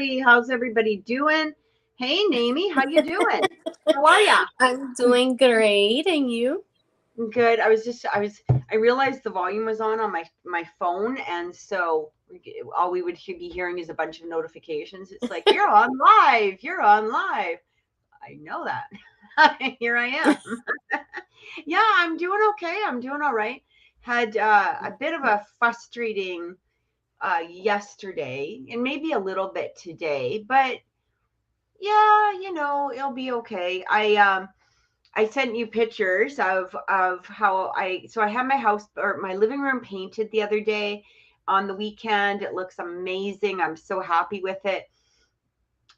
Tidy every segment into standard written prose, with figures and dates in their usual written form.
everybody. How's everybody doing? Hey, Naomi, how you doing? How are ya? I'm doing great, and you? Good. I realized the volume was on my phone, and so all we would be hearing is a bunch of notifications. It's like you're on live. You're on live. I know that. Here I am. Yeah, I'm doing okay. I'm doing all right. Had a bit of a frustrating yesterday and maybe a little bit today, but yeah, it'll be okay. I sent you pictures of how I had my house or my living room painted the other day on the weekend. It looks amazing. I'm so happy with it.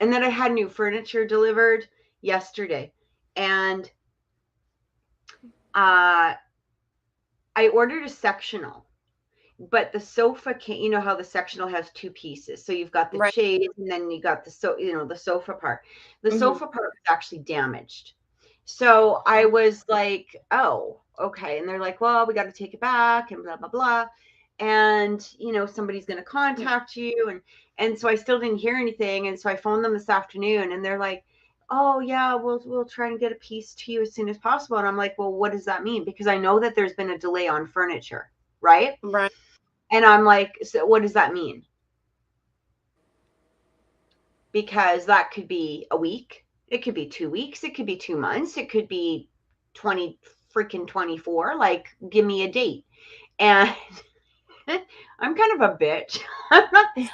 And then I had new furniture delivered yesterday. And I ordered a sectional, but the sofa can't, you know how the sectional has two pieces. So you've got the Right. shade and then you got the sofa part. The sofa part was actually damaged. So I was like, oh, okay. And they're like, well, we got to take it back and blah, blah, blah. And, somebody's going to contact you. And so I still didn't hear anything. And so I phoned them this afternoon and they're like, oh yeah, we'll try and get a piece to you as soon as possible. And I'm like, well, what does that mean? Because I know that there's been a delay on furniture, right? Right. And I'm like, so what does that mean? Because that could be a week. It could be 2 weeks. It could be 2 months. It could be 24. Like, give me a date. And I'm kind of a bitch.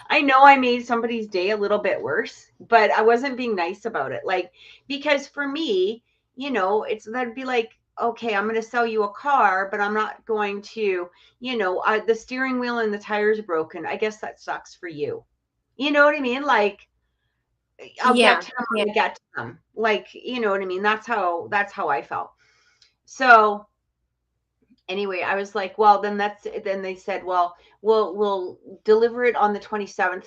I know I made somebody's day a little bit worse, but I wasn't being nice about it. Like, because for me, that'd be like, okay, I'm going to sell you a car, but I'm not going to, the steering wheel and the tires broken. I guess that sucks for you. You know what I mean? Like, I'll get to them when I get to them. Like, you know what I mean? That's how I felt. So anyway, I was like, well, then they said, well, we'll deliver it on the 27th.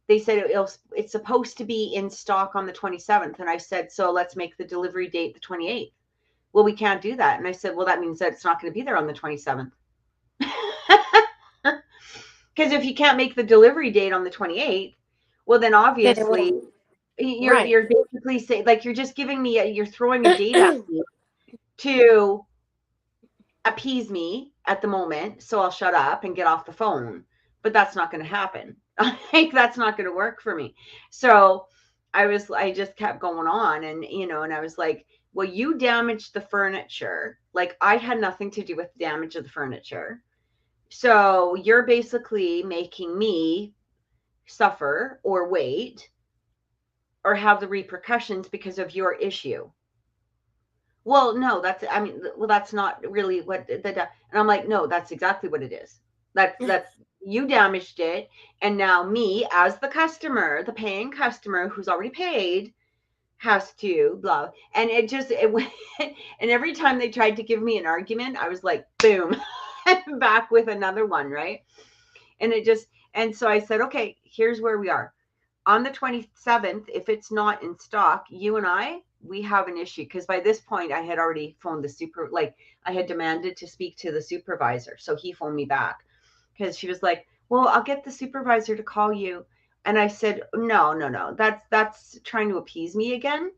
They said it's supposed to be in stock on the 27th. And I said, so let's make the delivery date the 28th. Well, we can't do that. And I said, well, that means that it's not going to be there on the 27th. Because if you can't make the delivery date on the 28th, well, then obviously you're basically saying, like, you're just giving me you're throwing a date at me to appease me at the moment, so I'll shut up and get off the phone. But that's not going to happen. Like, that's not going to work for me. So I just kept going on, and and I was like, well, you damaged the furniture. Like, I had nothing to do with the damage of the furniture. So you're basically making me suffer or wait or have the repercussions because of your issue. Well, no, that's not really what and I'm like, no, that's exactly what it is. That's you damaged it. And now me, as the customer, the paying customer who's already paid, has to blah. And it went, and every time they tried to give me an argument, I was like, boom, back with another one, right? And so I said, okay, here's where we are. On the 27th, if it's not in stock, you and we have an issue. Because by this point, I had already phoned I had demanded to speak to the supervisor. So he phoned me back because she was like, well, I'll get the supervisor to call you. And I said, no, that's trying to appease me again.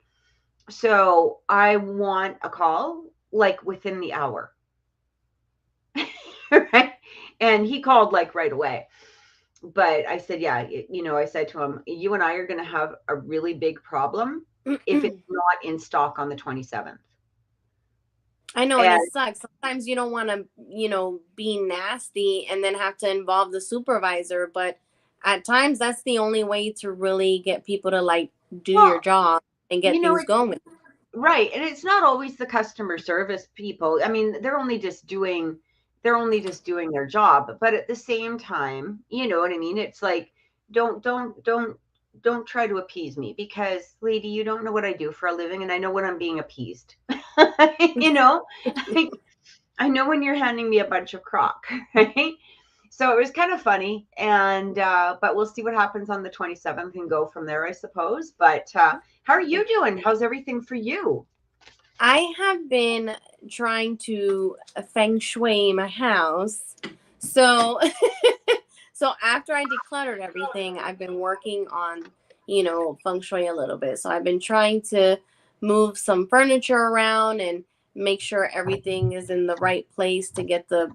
So I want a call like within the hour. Right? And he called like right away. But I said, yeah, I said to him, you and I are going to have a really big problem if it's not in stock on the 27th. I know, and it sucks. Sometimes you don't want to, be nasty and then have to involve the supervisor. But at times that's the only way to really get people to like do your job and get things going. Right. And it's not always the customer service people. I mean, they're only just doing their job. But at the same time, you know what I mean? It's like, don't try to appease me, because lady, you don't know what I do for a living, and I know when I'm being appeased. I know when you're handing me a bunch of crock, right? So it was kind of funny, and but we'll see what happens on the 27th and go from there, I suppose. But how are you doing? How's everything for you? I have been trying to feng shui my house. So So after I decluttered everything, I've been working on, feng shui a little bit. So I've been trying to move some furniture around and make sure everything is in the right place to get the,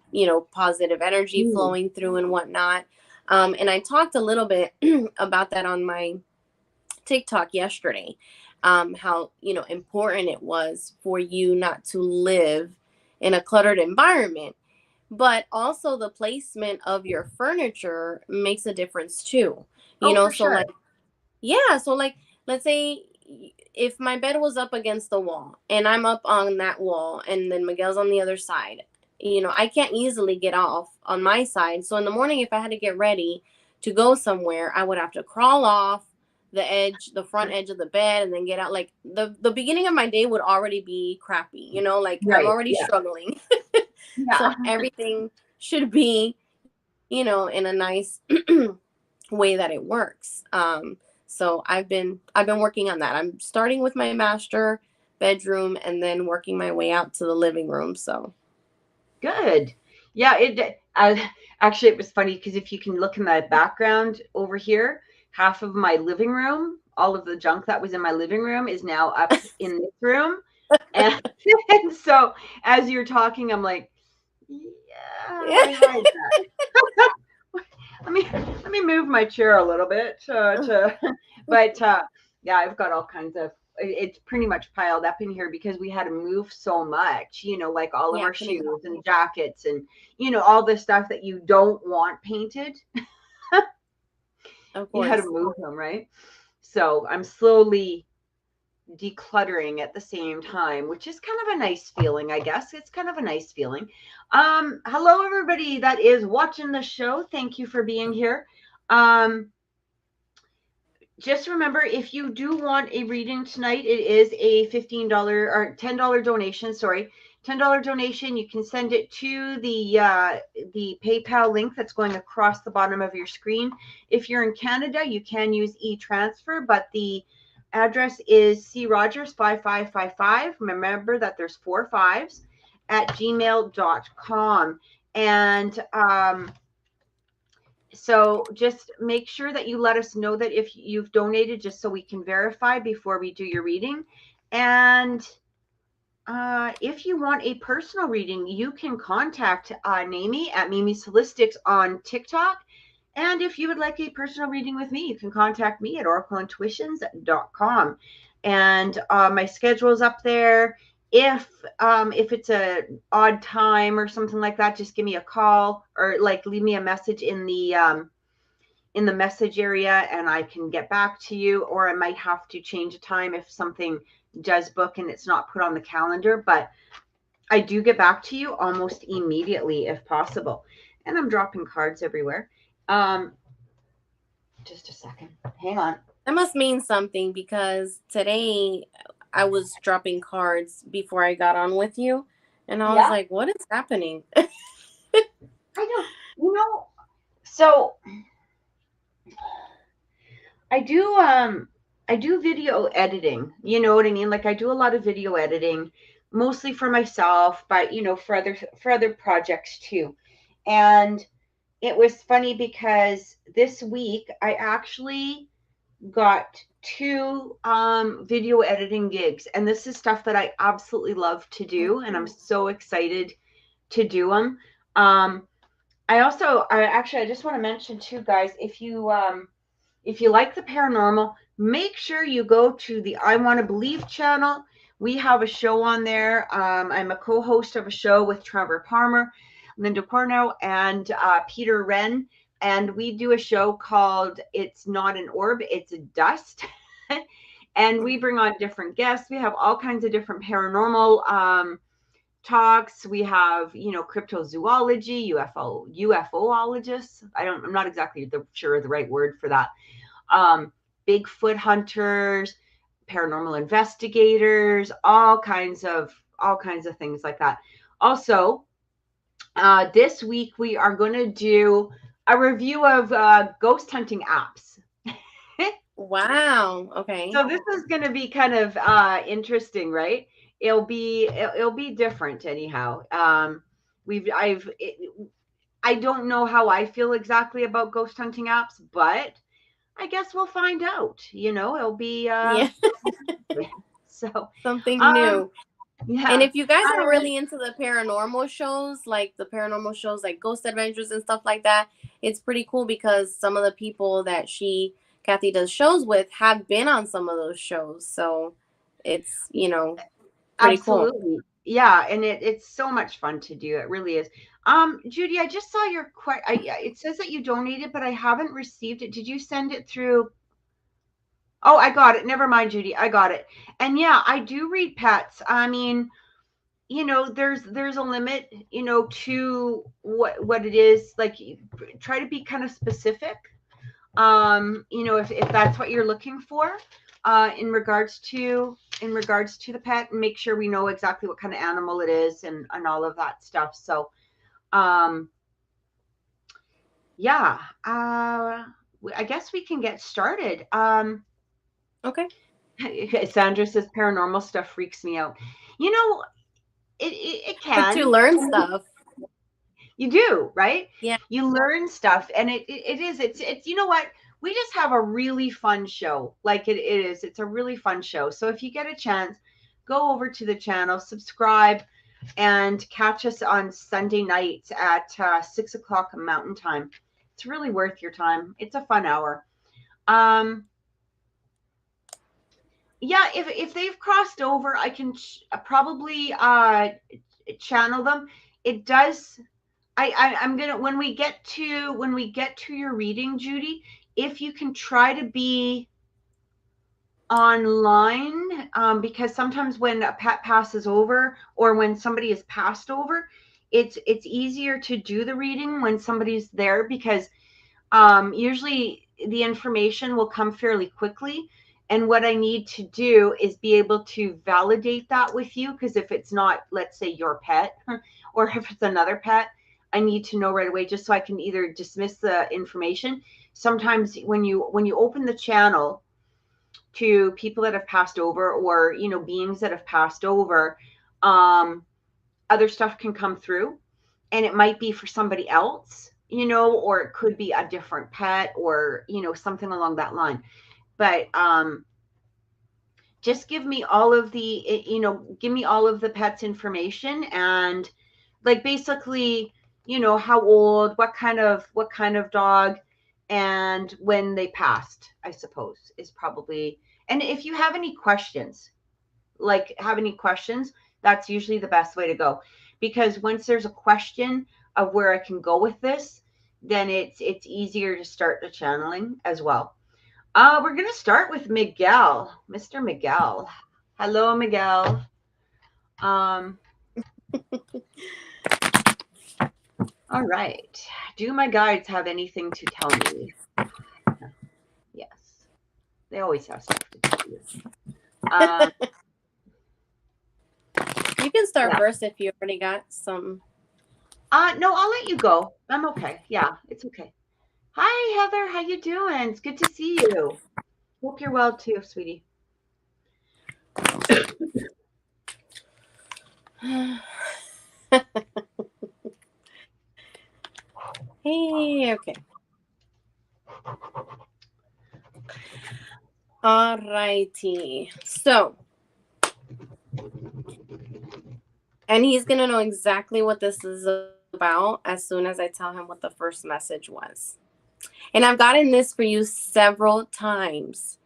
positive energy flowing through and whatnot. And I talked a little bit about that on my TikTok yesterday, how, important it was for you not to live in a cluttered environment. But also the placement of your furniture makes a difference too. So sure. like, let's say if my bed was up against the wall and I'm up on that wall and then Miguel's on the other side, I can't easily get off on my side. So in the morning, if I had to get ready to go somewhere, I would have to crawl off the front edge of the bed and then get out. Like the beginning of my day would already be crappy, like right. I'm already struggling. Yeah. So everything should be, in a nice way that it works. So I've been working on that. I'm starting with my master bedroom and then working my way out to the living room. So good. Yeah. Actually, it was funny because if you can look in the background over here, half of my living room, all of the junk that was in my living room is now up in this room. And so as you're talking, I'm like, I hide that. let me move my chair a little bit but yeah, I've got all kinds of, it's pretty much piled up in here because we had to move so much, like all of our shoes and jackets and all the stuff that you don't want painted. Of course. You had to move them, right? So I'm slowly decluttering at the same time, which is kind of a nice feeling, I guess. It's kind of a nice feeling. Hello, everybody that is watching the show. Thank you for being here. Just remember, if you do want a reading tonight, it is a $15 or $10 donation. Sorry, $10 donation. You can send it to the PayPal link that's going across the bottom of your screen. If you're in Canada, you can use e-transfer, but the address is crogers5555. Remember that there's 4 5s at gmail.com. And so just make sure that you let us know that if you've donated, just so we can verify before we do your reading. And if you want a personal reading, you can contact Naomi at Mimi's Holistics on TikTok. And if you would like a personal reading with me, you can contact me at oracleintuitions.com. And my schedule is up there. If it's an odd time or something like that, just give me a call or like leave me a message in the message area and I can get back to you, or I might have to change a time if something does book and it's not put on the calendar, but I do get back to you almost immediately if possible. And I'm dropping cards everywhere. Just a second. Hang on. That must mean something because today I was dropping cards before I got on with you. And I was like, what is happening? I know. So I do video editing. You know what I mean? Like I do a lot of video editing, mostly for myself, but for other projects too. And it was funny because this week I actually got 2 video editing gigs, and this is stuff that I absolutely love to do, and I'm so excited to do them. I just want to mention too, guys, if you like the paranormal, make sure you go to the I Want to Believe channel. We have a show on there. I'm a co-host of a show with Trevor Palmer, Linda Corno, and Peter Wren. And we do a show called It's Not an Orb, It's a Dust. And we bring on different guests. We have all kinds of different paranormal talks. We have, cryptozoology, UFOologists. I'm not exactly sure the right word for that. Bigfoot hunters, paranormal investigators, all kinds of things like that. Also, this week we are going to do a review of ghost hunting apps. Wow. Okay. So this is going to be kind of interesting, right? It'll be different anyhow. I don't know how I feel exactly about ghost hunting apps, but I guess we'll find out. It'll be Yeah. so Something um new. yeah. And if you guys All are right. really into the paranormal shows, like Ghost Adventures and stuff like that, it's pretty cool because some of the people that Kathy does shows with have been on some of those shows. So it's, pretty cool. Absolutely. Yeah, and it's so much fun to do. It really is. Judy, I just saw your it says that you donated, but I haven't received it. Did you send it through? Oh, I got it. Never mind, Judy. I got it. And yeah, I do read pets. I mean, there's a limit, to what it is. Like, try to be kind of specific. If that's what you're looking for, in regards to the pet, and make sure we know exactly what kind of animal it is and all of that stuff. So, yeah, I guess we can get started. Okay. Sandra says paranormal stuff freaks me out. You know, it But to can. learn stuff. You do, right? Yeah. You learn stuff, and it's you know what? We just have a really fun show. Like, it's a really fun show. So if you get a chance, go over to the channel, subscribe, and catch us on Sunday nights at 6 o'clock Mountain Time. It's really worth your time. It's a fun hour. Yeah, if they've crossed over, I can probably channel them. It does. I'm gonna, when we get to your reading, Judy, if you can try to be online, because sometimes when a pet passes over, or when somebody is passed over, it's easier to do the reading when somebody's there, because usually the information will come fairly quickly. And what I need to do is be able to validate that with you, because if it's not, let's say, your pet, or if it's another pet, I need to know right away, just so I can either dismiss the information. Sometimes when you open the channel to people that have passed over, or beings that have passed over, other stuff can come through, and it might be for somebody else, or it could be a different pet, or something along that line. But just give me all of the pet's information, and, like, basically, how old, what kind of dog, and when they passed, I suppose, is probably. And if you have any questions, that's usually the best way to go, because once there's a question of where I can go with this, then it's easier to start the channeling as well. We're going to start with Miguel, Mr. Miguel. Hello, Miguel. All right. Do my guides have anything to tell me? Yes. They always have stuff to tell you. You can start first if you already got some. No, I'll let you go. I'm okay. Yeah, it's okay. Hi, Heather. How you doing? It's good to see you. Hope you're well too, sweetie. Hey, okay. All righty. So, and he's going to know exactly what this is about as soon as I tell him what the first message was. And I've gotten this for you several times,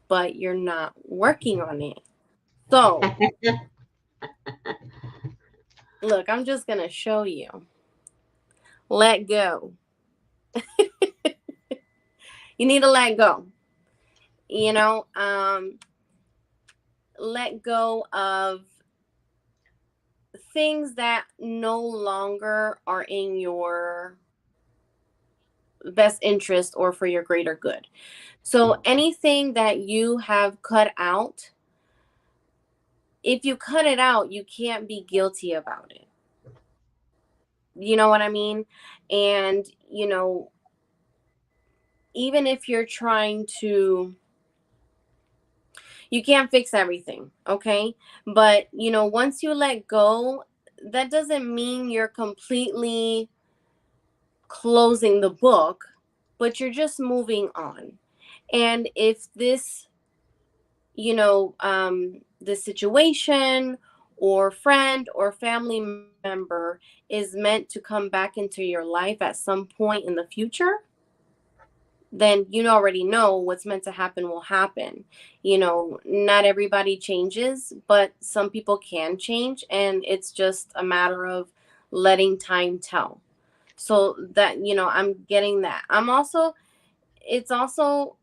but you're not working on it. So, look, I'm just going to show you. Let go. You need to let go. Let go of things that no longer are in your best interest or for your greater good. So anything that you have cut out, if you cut it out, you can't be guilty about it. You know what I mean? And, even if you're trying to, you can't fix everything, okay? But, once you let go, that doesn't mean you're completely closing the book, but you're just moving on. And if this, the situation or friend or family member is meant to come back into your life at some point in the future, then you already know what's meant to happen will happen. Not everybody changes, but some people can change, and it's just a matter of letting time tell. So that, I'm getting that. It's also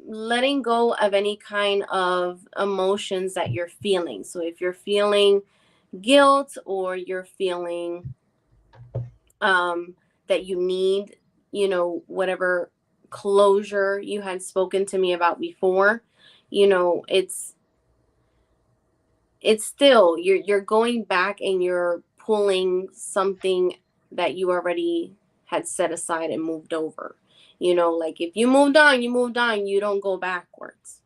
letting go of any kind of emotions that you're feeling. So if you're feeling guilt, or you're feeling that you need, whatever closure you had spoken to me about before, it's still, you're going back and you're pulling something that you already had set aside and moved over. Like if you moved on, you don't go backwards.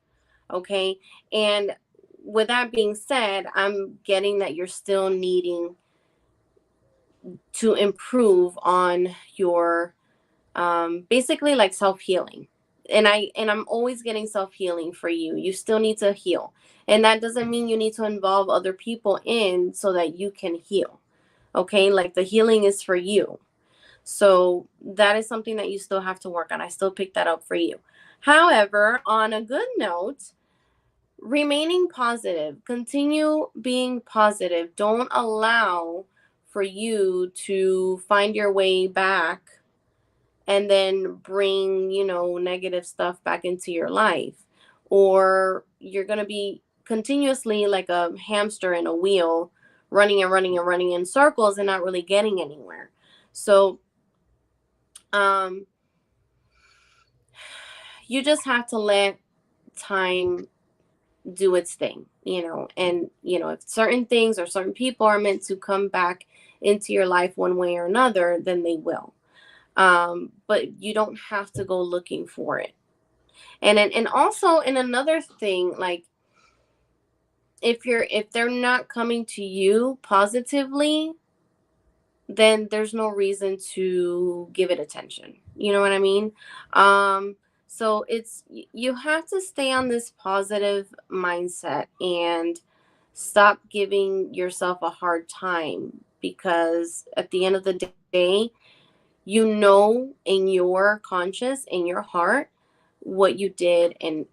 Okay. And with that being said, I'm getting that you're still needing to improve on your basically like self-healing. And I'm always getting self-healing for you. You still need to heal. And that doesn't mean you need to involve other people in so that you can heal. Okay? Like the healing is for you. So that is something that you still have to work on. I still pick that up for you. However, on a good note, remaining positive, continue being positive. Don't allow for you to find your way back and then bring, negative stuff back into your life. Or you're going to be continuously like a hamster in a wheel, running and running and running in circles and not really getting anywhere. So, you just have to let time do its thing, and, if certain things or certain people are meant to come back into your life one way or another, then they will. But you don't have to go looking for it. And also, in another thing, like if they're not coming to you positively, then there's no reason to give it attention. You know what I mean? So you have to stay on this positive mindset and stop giving yourself a hard time, because at the end of the day, in your conscious, in your heart, what you did, and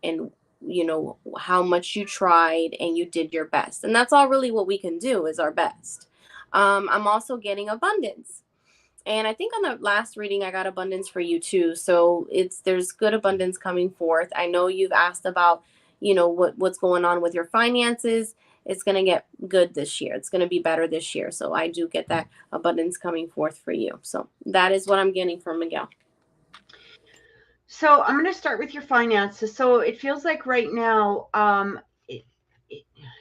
how much you tried, and you did your best. And that's all really what we can do, is our best. I'm also getting abundance. And I think on the last reading, I got abundance for you too. So there's good abundance coming forth. I know you've asked about, what's going on with your finances. It's going to get good this year. It's going to be better this year. So I do get that abundance coming forth for you. So that is what I'm getting from Miguel. So I'm going to start with your finances. So it feels like right now,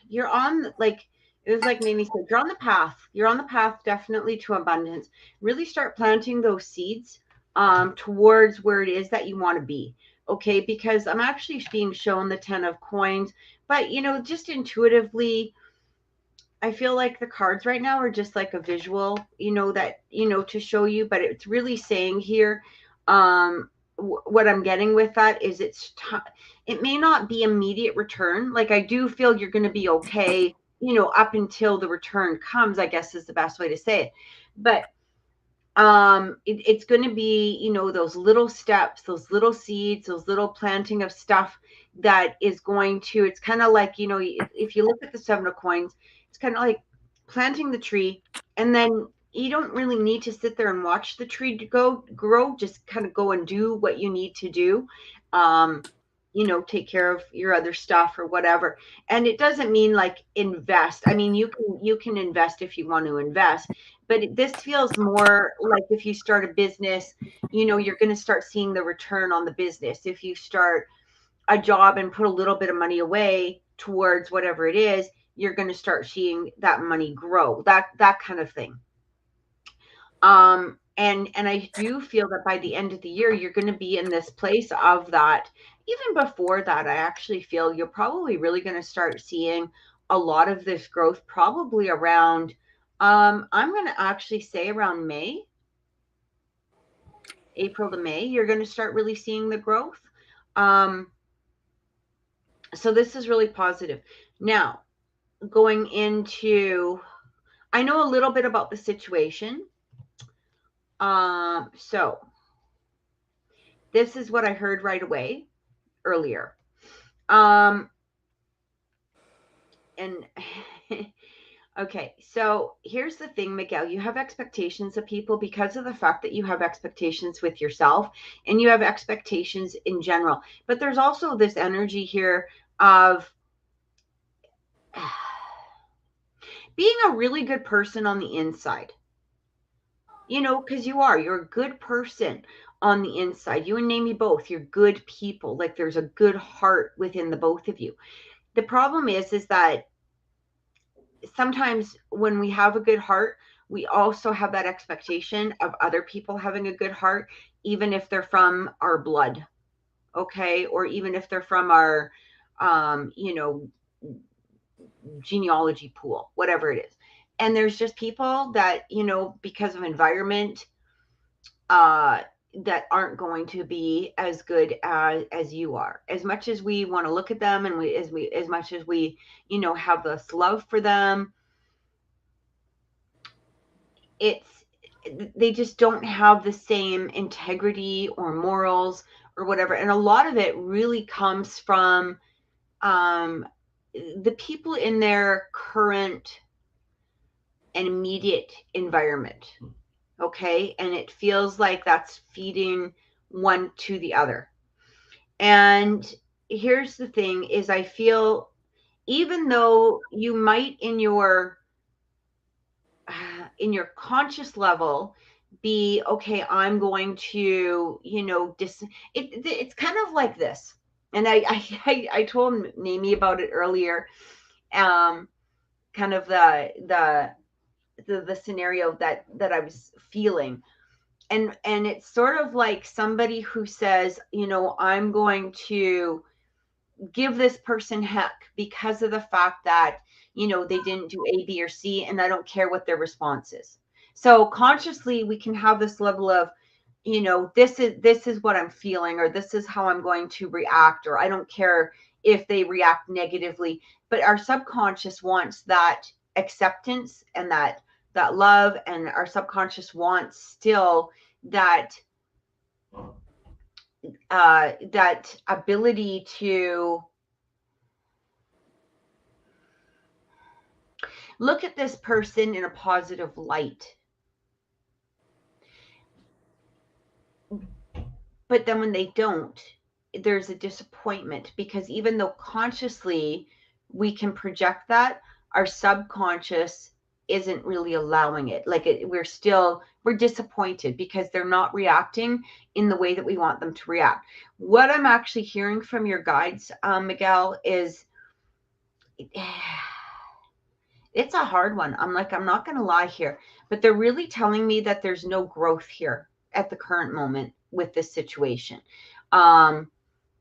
you're on, like, it was like Mamie said, you're on the path. You're on the path definitely to abundance. Really start planting those seeds towards where it is that you want to be. Okay, because I'm actually being shown the 10 of coins, but just intuitively, I feel like the cards right now are just like a visual, that, to show you, but it's really saying here, what I'm getting with that is it may not be immediate return. Like I do feel you're going to be okay, up until the return comes, I guess is the best way to say it. But it's going to be, those little steps, those little seeds, those little planting of stuff that is going to, it's kind of like, if you look at the 7 of coins, it's kind of like planting the tree, and then you don't really need to sit there and watch the tree grow. Just kind of go and do what you need to do. Take care of your other stuff or whatever. And it doesn't mean like invest. I mean, you can invest if you want to invest, but this feels more like if you start a business, you're going to start seeing the return on the business. If you start a job and put a little bit of money away towards whatever it is, you're going to start seeing that money grow, that kind of thing. And I do feel that by the end of the year, you're going to be in this place of that. Even before that, I actually feel you're probably really going to start seeing a lot of this growth probably around, I'm going to actually say around May. April to May, you're going to start really seeing the growth. So this is really positive. Now, going into, I know a little bit about the situation. So this is what I heard right away earlier. And okay, so here's the thing, Miguel, you have expectations of people because of the fact that you have expectations with yourself and you have expectations in general. But there's also this energy here of being a really good person on the inside. You know, because you're a good person on the inside. You and Namie both, you're good people. Like there's a good heart within the both of you. The problem is that sometimes when we have a good heart, we also have that expectation of other people having a good heart, even if they're from our blood. Okay. Or even if they're from our, genealogy pool, whatever it is. And there's just people that, because of environment, that aren't going to be as good as you are. As much as we want to look at them, and as much as we, have this love for them, they just don't have the same integrity or morals or whatever. And a lot of it really comes from the people in their current and immediate environment. Okay. And it feels like that's feeding one to the other. And here's the thing is I feel even though you might in your conscious level be, okay, I'm going to, it's kind of like this. And I told Namie about it earlier. Kind of the scenario that I was feeling. And it's sort of like somebody who says, I'm going to give this person heck because of the fact that, they didn't do A, B, or C, and I don't care what their response is. So consciously, we can have this level of, this is what I'm feeling, or this is how I'm going to react, or I don't care if they react negatively. But our subconscious wants that acceptance and that love, and our subconscious wants still that that ability to look at this person in a positive light. But then when they don't, there's a disappointment, because even though consciously we can project that, our subconscious isn't really allowing it. Like we're disappointed because they're not reacting in the way that we want them to react. What I'm actually hearing from your guides, Miguel, is it's a hard one. I'm not going to lie here, but they're really telling me that there's no growth here at the current moment with this situation. And,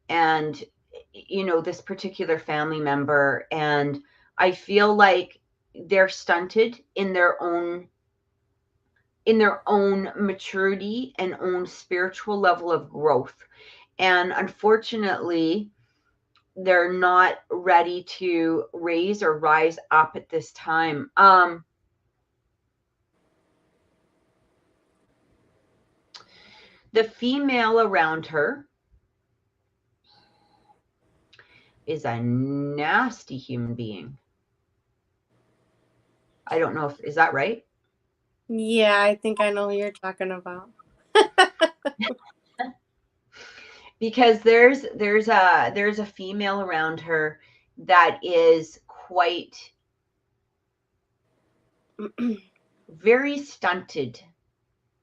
this particular family member, and I feel like they're stunted in their own maturity and own spiritual level of growth. And unfortunately, they're not ready to raise or rise up at this time. The female around her is a nasty human being. I don't know is that right? Yeah, I think I know who you're talking about. Because there's a female around her that is quite very stunted.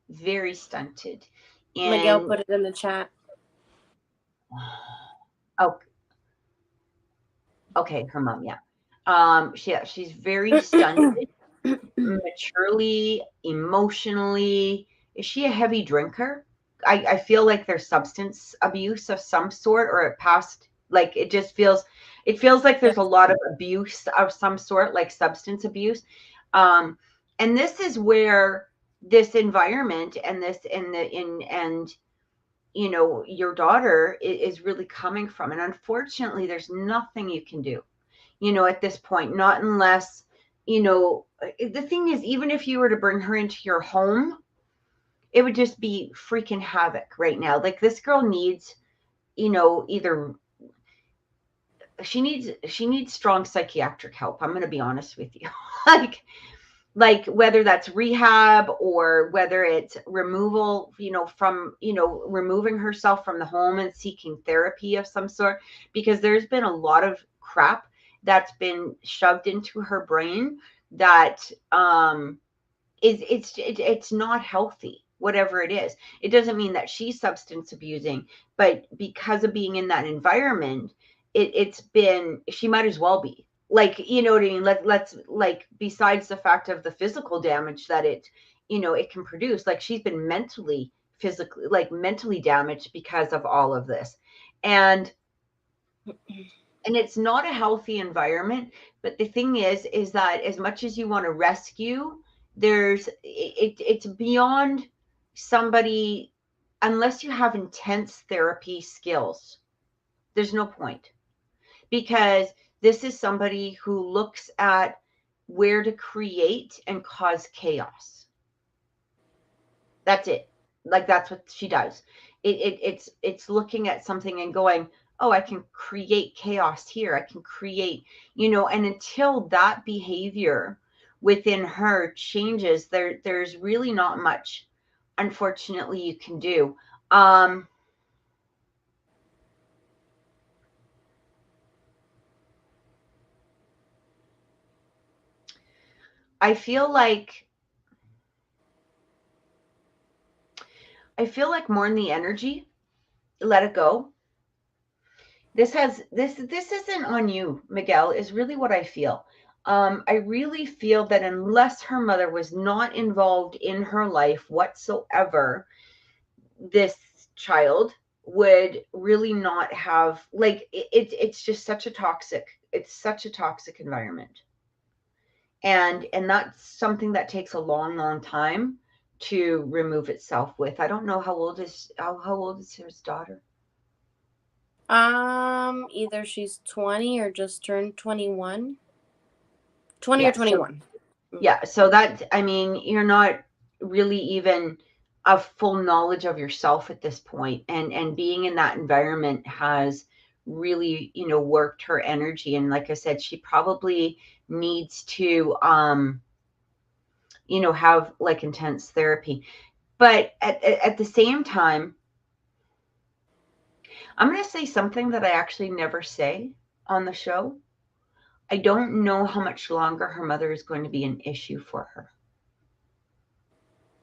Very stunted. And Miguel put it in the chat. Oh, okay, her mom, yeah. She's very stunted, maturely, emotionally. Is she a heavy drinker? I feel like there's substance abuse of some sort, or a past, like it feels like there's a lot of abuse of some sort, like substance abuse. And this is where this environment and you know, your daughter is really coming from. And unfortunately, there's nothing you can do, you know, at this point, not unless, you know, the thing is, even if you were to bring her into your home, it would just be freaking havoc right now. Like, this girl needs, you know, either she needs strong psychiatric help. I'm going to be honest with you. like whether that's rehab or whether it's removal, you know, from, you know, removing herself from the home and seeking therapy of some sort, because there's been a lot of crap that's been shoved into her brain that it's not healthy, whatever it is. It doesn't mean that she's substance abusing, but because of being in that environment, it's been, she might as well be, like, you know what I mean? Let's like, besides the fact of the physical damage that it, you know, it can produce, like, she's been mentally, physically, like mentally damaged because of all of this. And it's not a healthy environment. But the thing is that as much as you want to rescue, it's beyond somebody, unless you have intense therapy skills, there's no point, because this is somebody who looks at where to create and cause chaos. That's it. Like, that's what she does. It's looking at something and going, oh, I can create chaos here. I can create, you know, and until that behavior within her changes, there's really not much, unfortunately, you can do. I feel like more in the energy, let it go. This isn't on you, Miguel, is really what I feel. I really feel that unless her mother was not involved in her life whatsoever, this child would really not have, like, it's just such a toxic, it's such a toxic environment. And that's something that takes a long time to remove itself with. I don't know how old is his daughter? Either she's 20 or just turned 21. 20 or 21. Yeah, so that, I mean, you're not really even a full knowledge of yourself at this point, and being in that environment has really, you know, worked her energy. And like I said, she probably needs to you know, have like intense therapy. But at the same time, I'm going to say something that I actually never say on the show. I don't know how much longer her mother is going to be an issue for her,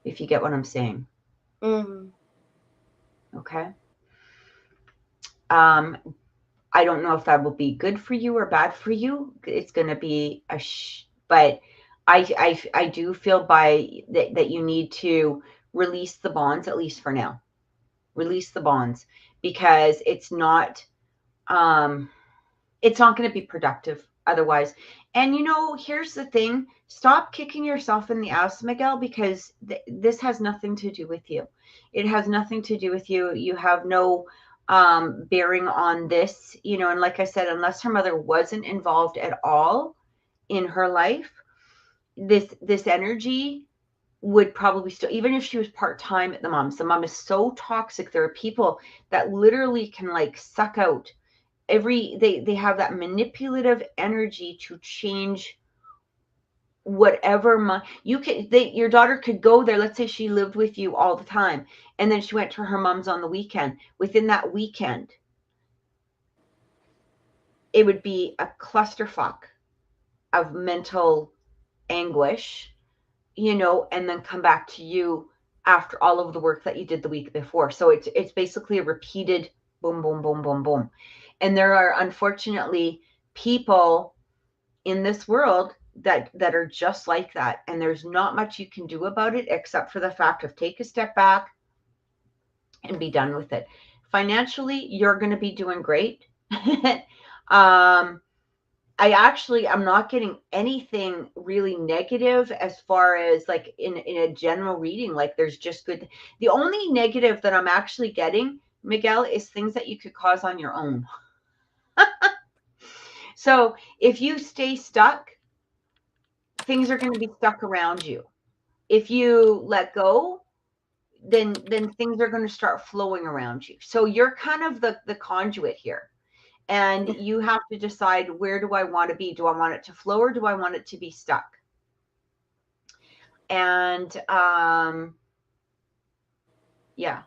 if you get what I'm saying. Mm-hmm. Okay. I don't know if that will be good for you or bad for you. It's going to be but I do feel that you need to release the bonds, at least for now. Release the bonds, because it's not going to be productive otherwise. And, you know, here's the thing. Stop kicking yourself in the ass, Miguel, because this has nothing to do with you. It has nothing to do with you. You have no bearing on this, you know. And like I said, unless her mother wasn't involved at all in her life, this energy would probably still, even if she was part-time at the mom is so toxic. There are people that literally can, like, suck out they have that manipulative energy to change whatever your daughter could go there. Let's say she lived with you all the time, and then she went to her mom's on the weekend. Within that weekend, it would be a clusterfuck of mental anguish, you know, and then come back to you after all of the work that you did the week before. So it's basically a repeated boom, boom, boom, boom, boom. And there are, unfortunately, people in this world that are just like that. And there's not much you can do about it, except for the fact of take a step back and be done with it. Financially, you're going to be doing great. I'm not getting anything really negative as far as like in a general reading. Like there's just good. The only negative that I'm actually getting, Miguel, is things that you could cause on your own. So if you stay stuck, things are going to be stuck around you. If you let go, then things are going to start flowing around you. So you're kind of the conduit here. And you have to decide, where do I want to be? Do I want it to flow, or do I want it to be stuck? And yeah,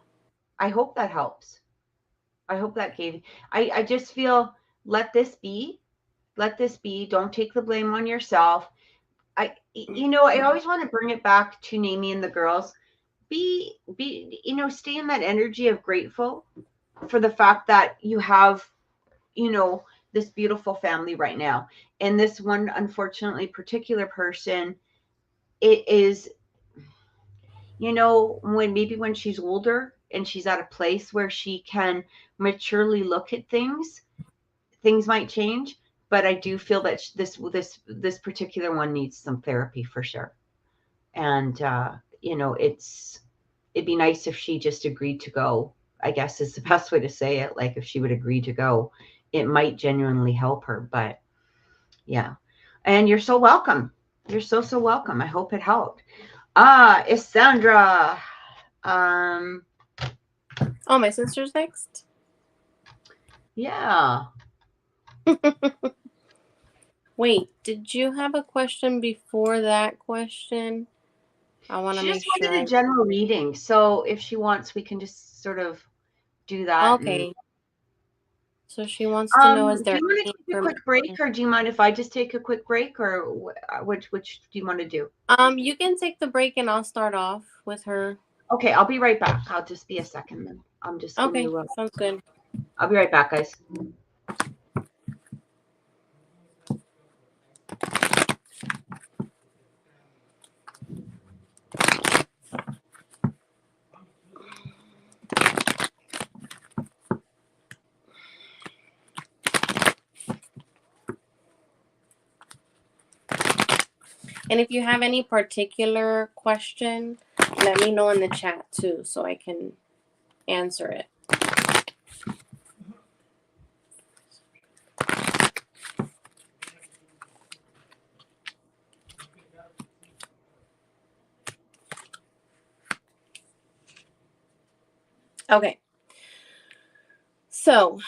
I hope that helps. I hope that gave, I just feel, let this be. Let this be. Don't take the blame on yourself. I always want to bring it back to Namie and the girls. Be, stay in that energy of grateful for the fact that you have, this beautiful family right now. And this one, unfortunately, particular person, it is, when she's older and she's at a place where she can maturely look at things might change. But I do feel that this particular one needs some therapy for sure. And it'd be nice if she just agreed to go, I guess is the best way to say it. Like if she would agree to go, it might genuinely help her. But yeah. And you're so welcome. You're so welcome. I hope it helped. Isandra. Oh, my sister's next? Yeah. Wait, did you have a question before that question? I want to make sure. She just wanted a general reading. So if she wants, we can just sort of do that. Okay. So she wants to know, is there... Do you want to take a quick break, or do you mind if I just take a quick break, or which do you want to do? You can take the break and I'll start off with her. Okay, I'll be right back. I'll just be a second then. I'm just okay. Sounds good. I'll be right back, guys. And if you have any particular question, let me know in the chat too, so I can answer it. Okay. So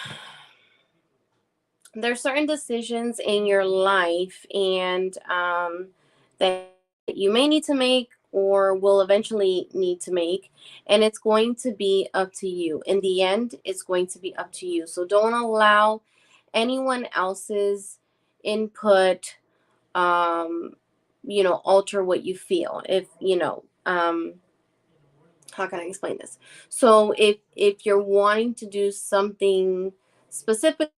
there's certain decisions in your life and that you may need to make or will eventually need to make, and it's going to be up to you. In the end, it's going to be up to you. So don't allow anyone else's input alter what you feel. If how can I explain this? So if you're wanting to do something specifically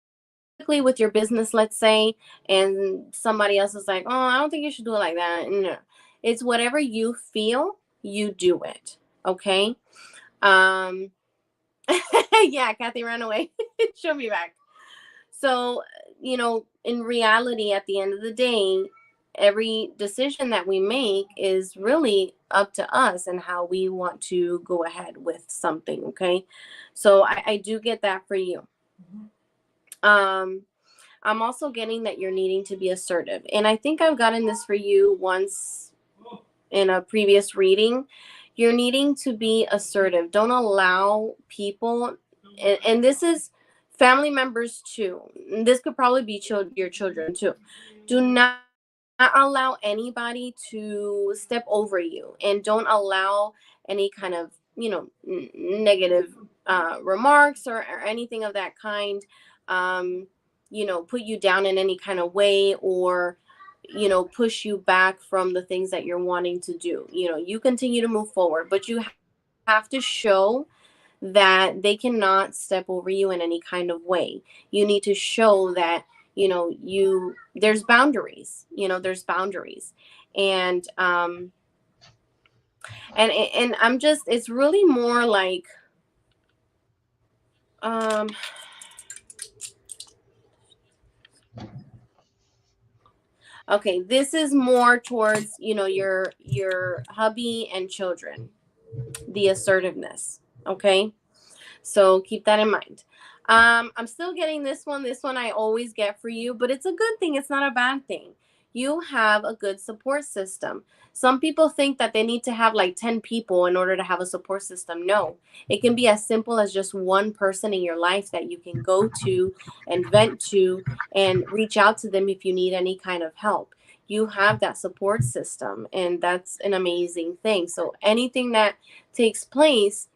with your business, let's say, and somebody else is like, oh, I don't think you should do it like that. No, it's whatever you feel, you do it. Okay. Yeah, Kathy ran away. She'll be back. So, in reality, at the end of the day, every decision that we make is really up to us and how we want to go ahead with something. Okay. So I do get that for you. I'm also getting that you're needing to be assertive. And I think I've gotten this for you once in a previous reading. You're needing to be assertive. Don't allow people, and this is family members too. This could probably be your children too. Do not allow anybody to step over you, and don't allow any kind of, negative remarks or anything of that kind. Put you down in any kind of way, or push you back from the things that you're wanting to do. You continue to move forward, but you have to show that they cannot step over you in any kind of way. You need to show that there's boundaries. There's boundaries. And I'm just, it's really more like Okay, this is more towards, you know, your hubby and children, the assertiveness. Okay, so keep that in mind. I'm still getting this one. This one I always get for you, but it's a good thing. It's not a bad thing. You have a good support system. Some people think that they need to have like 10 people in order to have a support system. No, it can be as simple as just one person in your life that you can go to and vent to and reach out to them if you need any kind of help. You have that support system, and that's an amazing thing. So anything that takes place,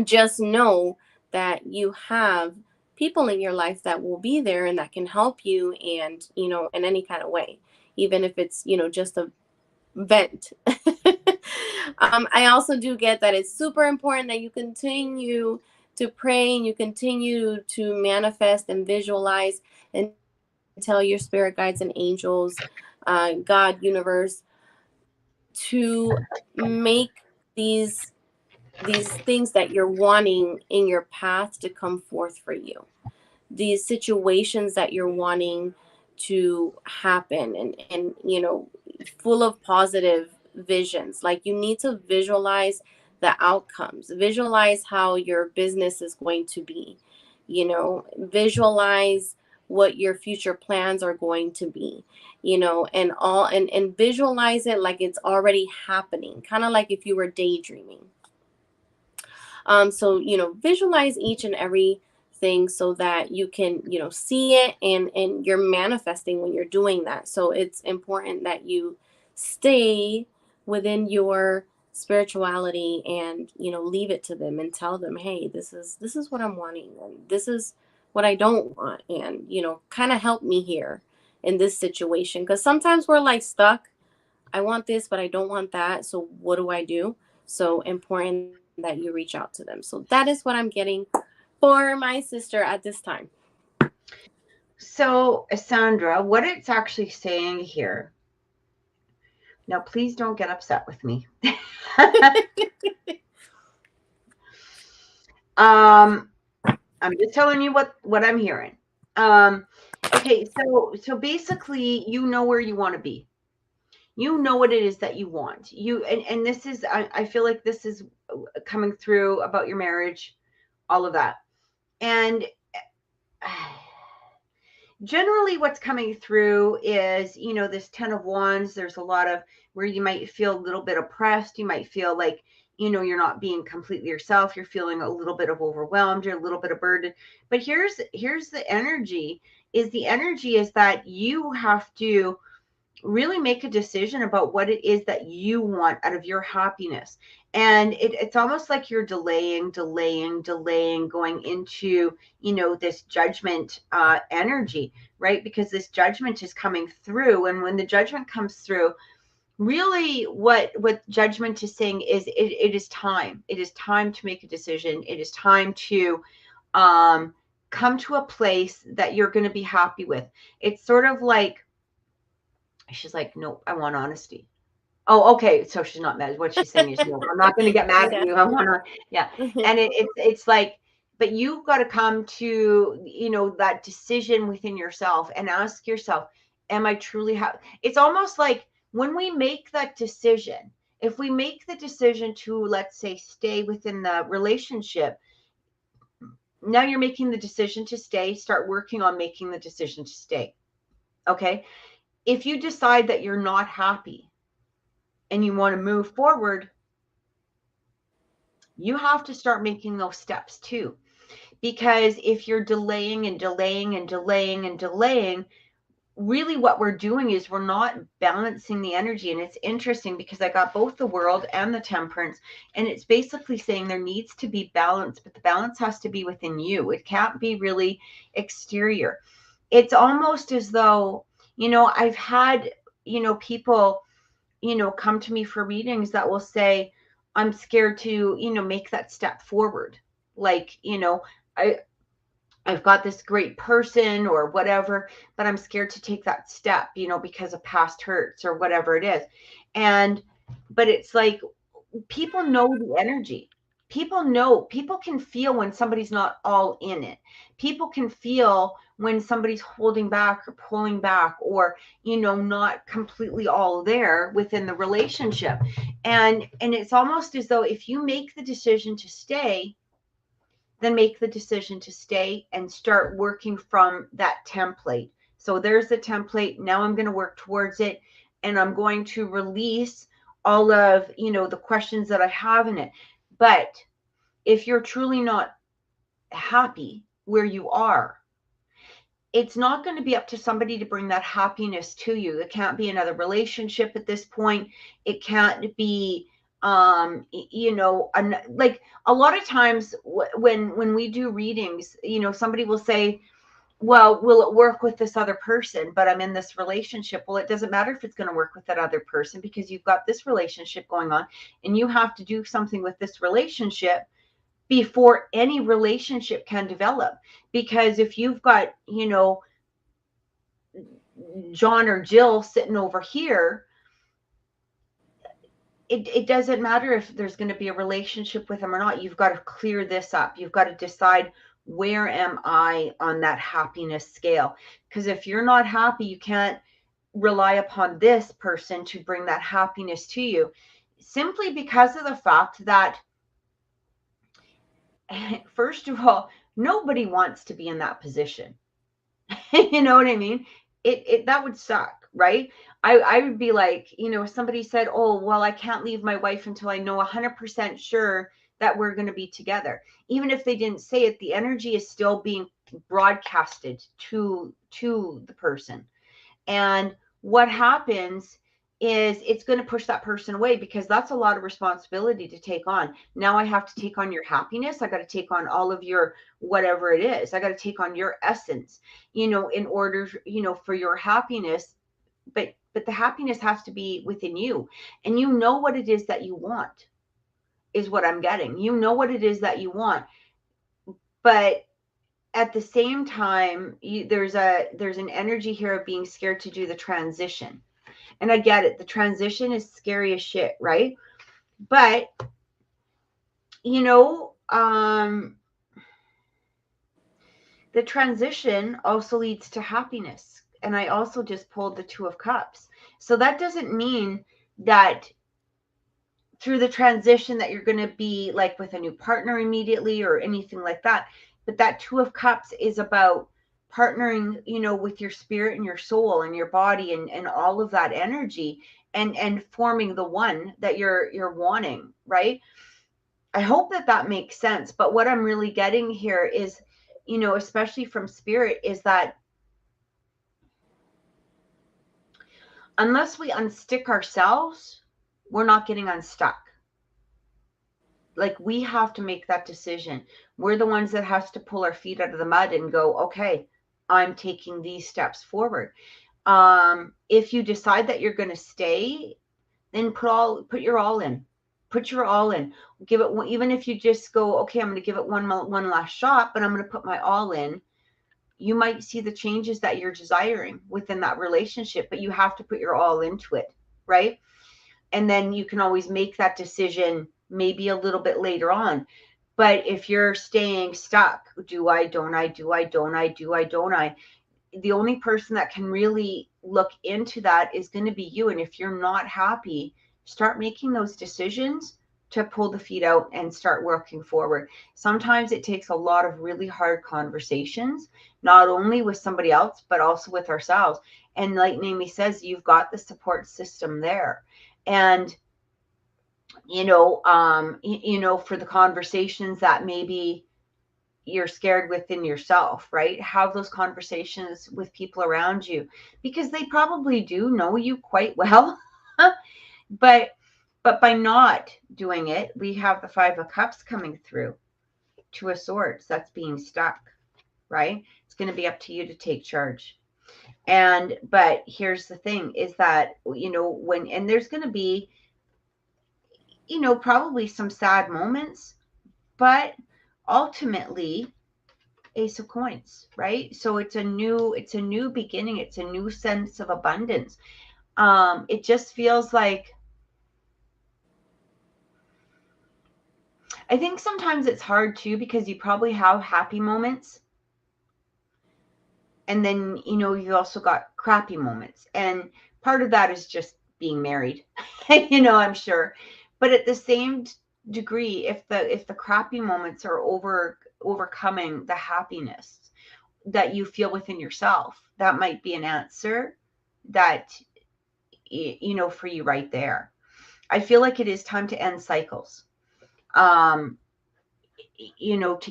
just know that you have people in your life that will be there and that can help you, and, you know, in any kind of way, even if it's, you know, just a vent. I also do get that it's super important that you continue to pray and you continue to manifest and visualize and tell your spirit guides and angels, God, universe, to make these these things that you're wanting in your path to come forth for you, these situations that you're wanting to happen, and you know, full of positive visions. Like, you need to visualize the outcomes, visualize how your business is going to be, you know, visualize what your future plans are going to be, you know, and visualize it like it's already happening, kind of like if you were daydreaming. So, you know, visualize each and every thing so that you can, you know, see it, and you're manifesting when you're doing that. So it's important that you stay within your spirituality, and, you know, leave it to them and tell them, hey, this is what I'm wanting, and this is what I don't want, and, you know, kind of help me here in this situation, because sometimes we're like stuck. I want this, but I don't want that. So what do I do? So important that you reach out to them. So that is what I'm getting for my sister at this time. So, Sandra, what it's actually saying here. Now, please don't get upset with me. I'm just telling you what I'm hearing. Okay, so basically, you know where you want to be. You know what it is that you want. And this is, I feel like this is coming through about your marriage, all of that. And generally what's coming through is, you know, this 10 of wands. There's a lot of where you might feel a little bit oppressed. You might feel like, you know, you're not being completely yourself. You're feeling a little bit of overwhelmed. You're a little bit of burden. But here's the energy. The energy is that you have to really make a decision about what it is that you want out of your happiness. And it's almost like you're delaying, going into, you know, this judgment energy, right? Because this judgment is coming through. And when the judgment comes through, really what judgment is saying is it is time. It is time to make a decision. It is time to come to a place that you're going to be happy with. It's sort of like, she's like, nope, I want honesty. Oh, okay. So she's not mad. What she's saying is, no, I'm not going to get mad at you. I want to, yeah. And it's like, but you've got to come to, you know, that decision within yourself and ask yourself, am I truly happy? It's almost like when we make that decision, if we make the decision to, let's say, stay within the relationship, now you're making the decision to stay, start working on making the decision to stay. Okay. If you decide that you're not happy and you want to move forward, you have to start making those steps too. Because if you're delaying and delaying and delaying and delaying, really what we're doing is we're not balancing the energy. And it's interesting because I got both the World and the Temperance, and it's basically saying there needs to be balance, but the balance has to be within you. It can't be really exterior. It's almost as though, you know, I've had, you know, people, you know, come to me for readings that will say, I'm scared to, you know, make that step forward. Like, you know, I've got this great person or whatever, but I'm scared to take that step, you know, because of past hurts or whatever it is. But it's like, people know the energy. people know, people can feel when somebody's not all in it. People can feel when somebody's holding back or pulling back, or, you know, not completely all there within the relationship. And it's almost as though if you make the decision to stay, then make the decision to stay and start working from that template. So there's the template. Now I'm going to work towards it, and I'm going to release all of, you know, the questions that I have in it. But if you're truly not happy where you are, it's not going to be up to somebody to bring that happiness to you. It can't be another relationship at this point. It can't be, you know, like a lot of times when we do readings, you know, somebody will say, well, will it work with this other person? But I'm in this relationship. Well, it doesn't matter if it's going to work with that other person, because you've got this relationship going on, and you have to do something with this relationship before any relationship can develop. Because if you've got, you know, John or Jill sitting over here, it doesn't matter if there's going to be a relationship with them or not. You've got to clear this up. You've got to decide, where am I on that happiness scale? Because if you're not happy, you can't rely upon this person to bring that happiness to you, simply because of the fact that, first of all, nobody wants to be in that position. You know what I mean? It that would suck, right? I would be like, you know, if somebody said, oh, well, I can't leave my wife until I know 100% sure that we're going to be together. Even if they didn't say it, the energy is still being broadcasted to the person. And what happens is it's going to push that person away, because that's a lot of responsibility to take on. Now I have to take on your happiness. I got to take on all of your whatever it is. I got to take on your essence, you know, in order, you know, for your happiness. But the happiness has to be within you. And you know what it is that you want, is what I'm getting. You know what it is that you want. But at the same time, there's an energy here of being scared to do the transition. And I get it. The transition is scary as shit, right? But, you know, the transition also leads to happiness. And I also just pulled the Two of Cups. So that doesn't mean that through the transition that you're going to be like with a new partner immediately or anything like that. But that Two of Cups is about partnering, you know, with your spirit and your soul and your body and all of that energy, and forming the one that you're wanting, right? I hope that makes sense. But what I'm really getting here is, you know, especially from spirit, is that unless we unstick ourselves, we're not getting unstuck. Like, we have to make that decision. We're the ones that has to pull our feet out of the mud and go, okay, I'm taking these steps forward. If you decide that you're going to stay, then put your all in. Put your all in. Give it, even if you just go, okay, I'm going to give it one last shot, but I'm going to put my all in. You might see the changes that you're desiring within that relationship, but you have to put your all into it, right? And then you can always make that decision maybe a little bit later on. But if you're staying stuck, do I, don't I, do I, don't I, do I, don't I? The only person that can really look into that is going to be you. And if you're not happy, start making those decisions to pull the feet out and start working forward. Sometimes it takes a lot of really hard conversations, not only with somebody else, but also with ourselves. And like Naomi says, you've got the support system there. And you know, for the conversations that maybe you're scared within yourself, right? Have those conversations with people around you, because they probably do know you quite well. but by not doing it, we have the Five of Cups coming through. Two of Swords, that's being stuck, right? It's going to be up to you to take charge. But here's the thing, is that, you know, and there's going to be, you know, probably some sad moments, but ultimately, Ace of Coins, right? So it's a new beginning. It's a new sense of abundance. It just feels like, I think sometimes it's hard too, because you probably have happy moments. And then, you also got crappy moments. And part of that is just being married, I'm sure. But at the same degree, if the crappy moments are overcoming the happiness that you feel within yourself, that might be an answer that, for you right there. I feel like it is time to end cycles. To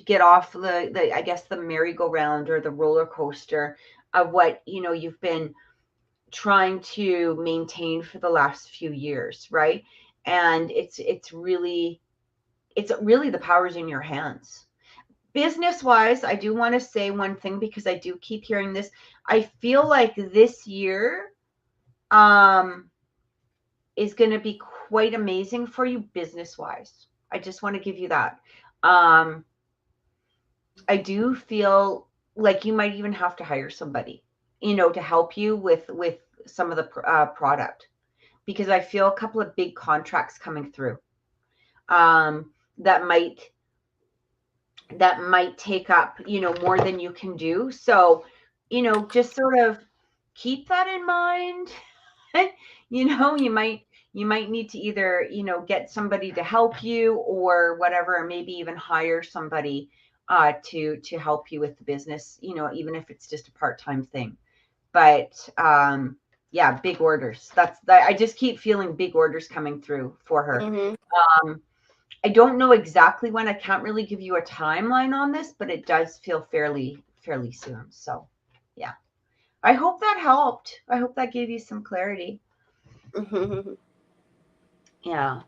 get off the I guess the merry-go-round or the roller coaster of what, you've been trying to maintain for the last few years, right? And it's really the power's in your hands. Business wise, I do want to say one thing, because I do keep hearing this. I feel like this year is going to be quite amazing for you business wise. I just want to give you that. I do feel like you might even have to hire somebody, to help you with some of the product, because I feel a couple of big contracts coming through that might take up, more than you can do. So, just sort of keep that in mind. You might need to either, get somebody to help you or whatever, or maybe even hire somebody to help you with the business, even if it's just a part-time thing. But yeah, big orders. I just keep feeling big orders coming through for her. Mm-hmm. I don't know exactly when. I can't really give you a timeline on this, but it does feel fairly soon. So yeah, I hope that helped. I hope that gave you some clarity. Mm-hmm. Yeah.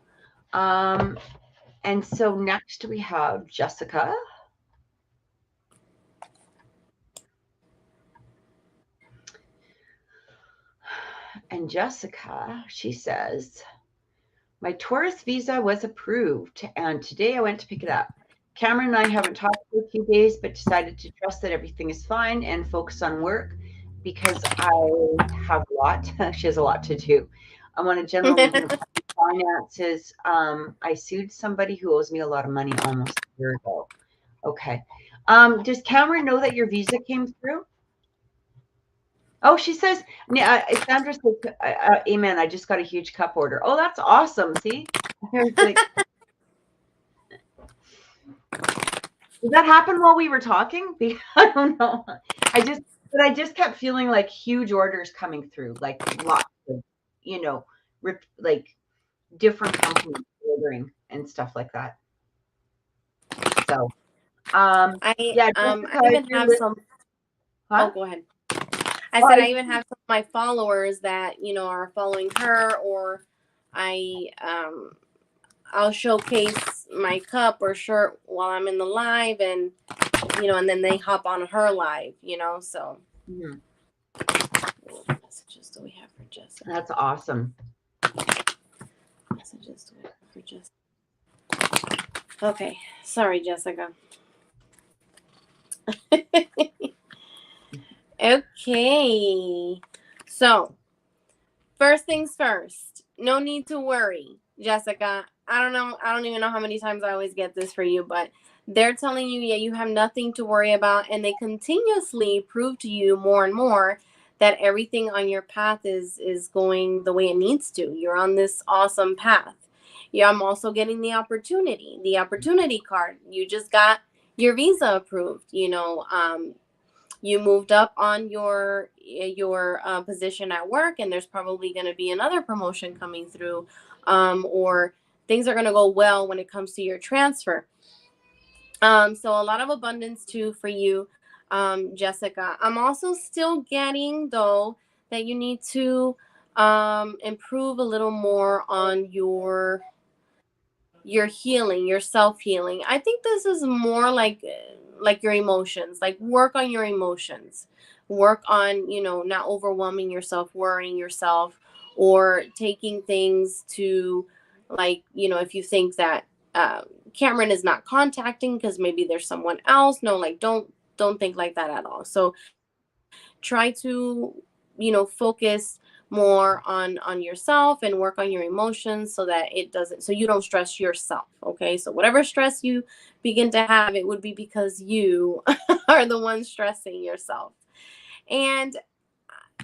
And so next we have Jessica. And Jessica, she says, my Taurus visa was approved, and today I went to pick it up. Cameron and I haven't talked for a few days, but decided to trust that everything is fine and focus on work, because I have a lot. She has a lot to do. I want a general review of finances. I sued somebody who owes me a lot of money almost a year ago. Okay. Does Cameron know that your visa came through? Oh, she says, Sandra says, amen. I just got a huge cup order. Oh, that's awesome. See? Like, did that happen while we were talking? I don't know. I just kept feeling like huge orders coming through, like lots of, like different companies ordering and stuff like that. So, yeah, Jessica, I even have some. Huh? Oh, go ahead. I said I even have some of my followers that are following her, or I'll showcase my cup or shirt while I'm in the live, and and then they hop on her live, so. Mm-hmm. What messages do we have for Jessica? That's awesome. Messages do we have for Jessica? Okay, sorry, Jessica. Okay, so first things first, no need to worry, Jessica. I don't even know how many times I always get this for you, but they're telling you, yeah, you have nothing to worry about, and they continuously prove to you more and more that everything on your path is going the way it needs to. You're on this awesome path. Yeah, I'm also getting the opportunity card. You just got your visa approved. You moved up on your position at work, and there's probably going to be another promotion coming through, or things are going to go well when it comes to your transfer. So a lot of abundance too for you, Jessica. I'm also still getting though that you need to improve a little more on your healing, your self-healing. I think this is more like your emotions, like work on your emotions, work on not overwhelming yourself, worrying yourself, or taking things to, like, if you think that Cameron is not contacting because maybe there's someone else. No, like don't think like that at all. So try to focus more on yourself and work on your emotions so that it doesn't, so you don't stress yourself. Okay, so whatever stress you begin to have, it would be because you are the one stressing yourself. And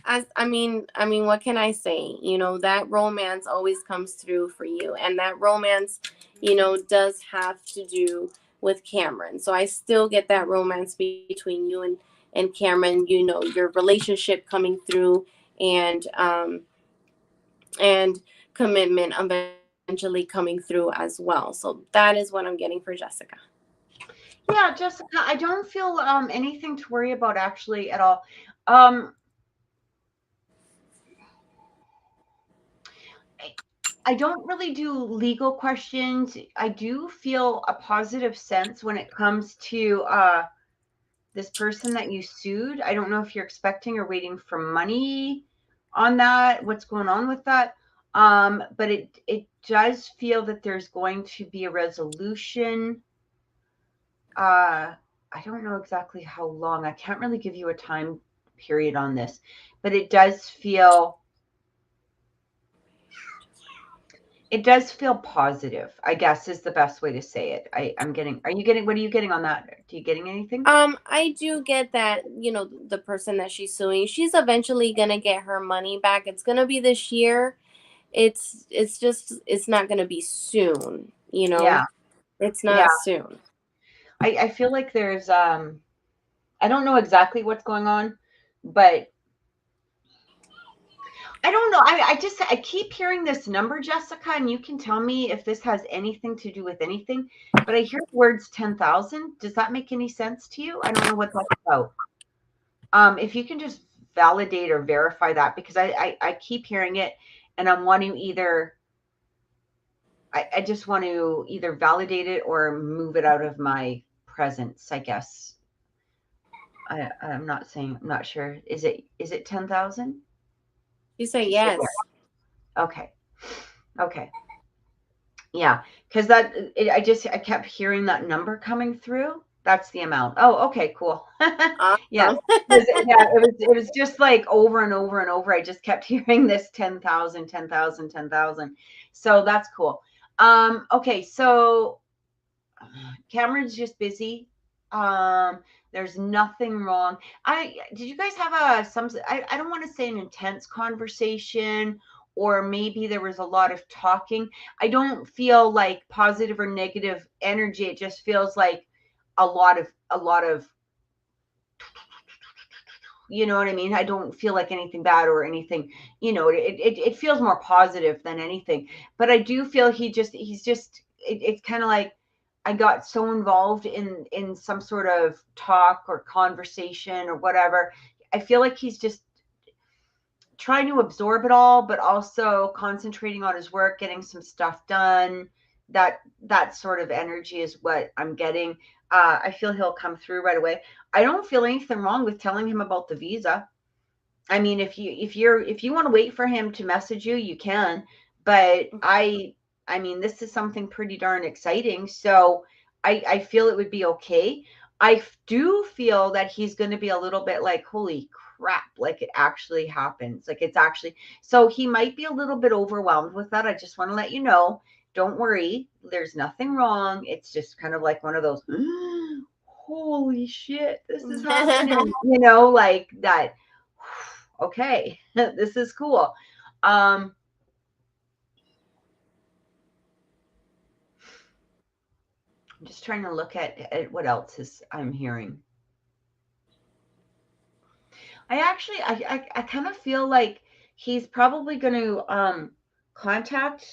I mean, what can I say? That romance always comes through for you, and that romance, does have to do with Cameron. So I still get that romance between you and Cameron. Your relationship coming through, and commitment eventually coming through as well. So that is what I'm getting for Jessica. Yeah, Jessica, I don't feel anything to worry about actually at all. I don't really do legal questions. I do feel a positive sense when it comes to this person that you sued. I don't know if you're expecting or waiting for money on that, what's going on with that. But it does feel that there's going to be a resolution. I don't know exactly how long. I can't really give you a time period on this, but it does feel positive, I guess is the best way to say it. Are you getting, what are you getting on that? Do you getting anything? I do get that, the person that she's suing, she's eventually gonna get her money back. It's gonna be this year. It's not gonna be soon, Yeah. It's Yeah. not soon. I feel like there's I don't know exactly what's going on, but I don't know. I keep hearing this number, Jessica, and you can tell me if this has anything to do with anything, but I hear the words 10,000. Does that make any sense to you? I don't know what that's about. If you can just validate or verify that, because I keep hearing it, and I want to either I just want to either validate it or move it out of my presence, I guess. I'm not sure. Is it 10,000? You say yes. Okay. Okay. Yeah, because I kept hearing that number coming through. That's the amount. Oh, okay, cool. Yeah. Awesome. It was just like over and over and over. I just kept hearing this 10,000, 10,000, 10,000. So that's cool. Okay, so Cameron's just busy. There's nothing wrong. Did you guys have I don't want to say an intense conversation, or maybe there was a lot of talking. I don't feel like positive or negative energy. It just feels like a lot of, you know what I mean? I don't feel like anything bad or anything, it feels more positive than anything. But I do feel it's kind of like I got so involved in some sort of talk or conversation or whatever. I feel like he's just trying to absorb it all, but also concentrating on his work, getting some stuff done. That sort of energy is what I'm getting. I feel he'll come through right away. I don't feel anything wrong with telling him about the visa. I mean, if you want to wait for him to message you, you can. But I mean, this is something pretty darn exciting. So I feel it would be okay. I do feel that he's going to be a little bit like, holy crap, like it actually happens. Like it's actually, so he might be a little bit overwhelmed with that. I just want to let you know, don't worry. There's nothing wrong. It's just kind of like one of those, holy shit, this is happening, like that. Okay, this is cool. I'm just trying to look at what else I'm hearing. I kind of feel like he's probably going to contact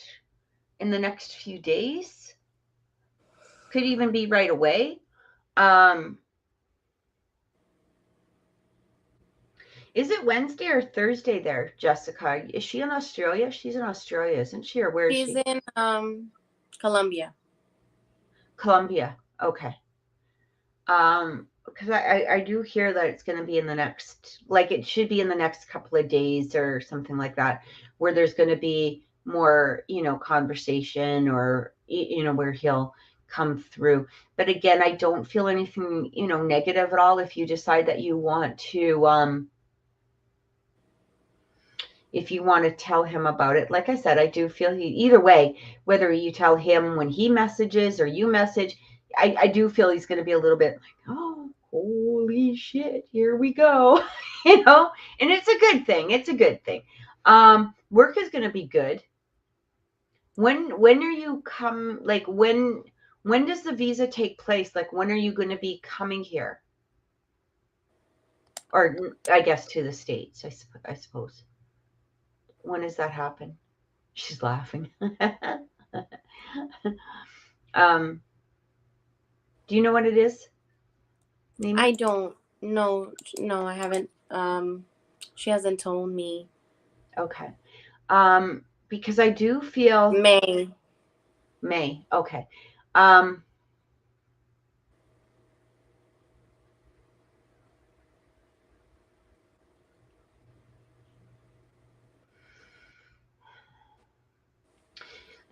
in the next few days. Could even be right away. Is it Wednesday or Thursday there, Jessica? Is she in Australia? She's in Australia, isn't she? Or where is she? She's in Colombia. Colombia. Okay. Because I do hear that it's going to be in the next, like it should be in the next couple of days or something like that, where there's going to be more, conversation, or, where he'll come through. But again, I don't feel anything, negative at all. If you decide that you want to, if you want to tell him about it. Like I said, I do feel either way, whether you tell him when he messages or you message, I do feel he's going to be a little bit like, oh, holy shit, here we go. And it's a good thing. It's a good thing. Work is going to be good. When are you like when does the visa take place? Like when are you going to be coming here? Or I guess to the States, I suppose. When does that happen? She's laughing. Do you know what it is? Name? I don't know. No, I haven't. She hasn't told me. Okay. Because I do feel May. Okay.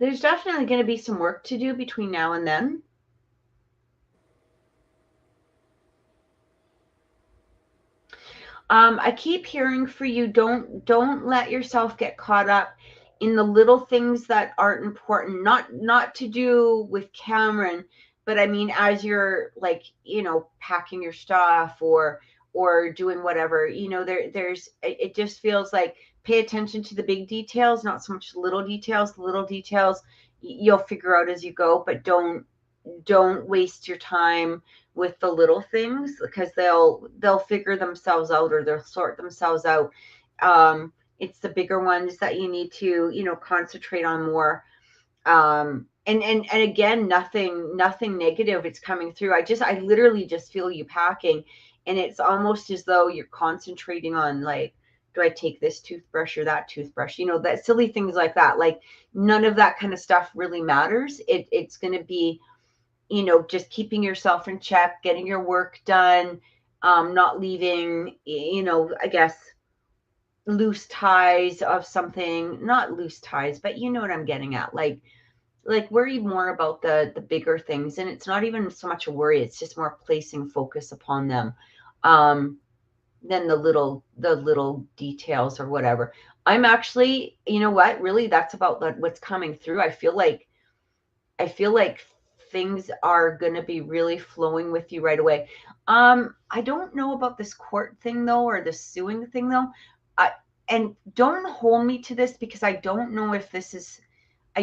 There's definitely going to be some work to do between now and then. I keep hearing for you, don't let yourself get caught up in the little things that aren't important, not to do with Cameron, but I mean, as you're like, packing your stuff or doing whatever, it just feels like pay attention to the big details, not so much the little details. The little details you'll figure out as you go, but don't waste your time with the little things, because they'll figure themselves out, or they'll sort themselves out. It's the bigger ones that you need to concentrate on more. And again, nothing negative it's coming through. I literally just feel you packing, and it's almost as though you're concentrating on, like, do I take this toothbrush or that toothbrush? That silly things like that. Like, none of that kind of stuff really matters. It's going to be just keeping yourself in check, getting your work done, not leaving, I guess, loose ties of something, not loose ties, but you know what I'm getting at. Like worry more about the bigger things. And it's not even so much a worry. It's just more placing focus upon them, than the little details or whatever. I'm actually, really, that's about what's coming through. I feel like things are going to be really flowing with you right away. I don't know about this court thing though, or the suing thing though. And don't hold me to this, because I don't know if this is, I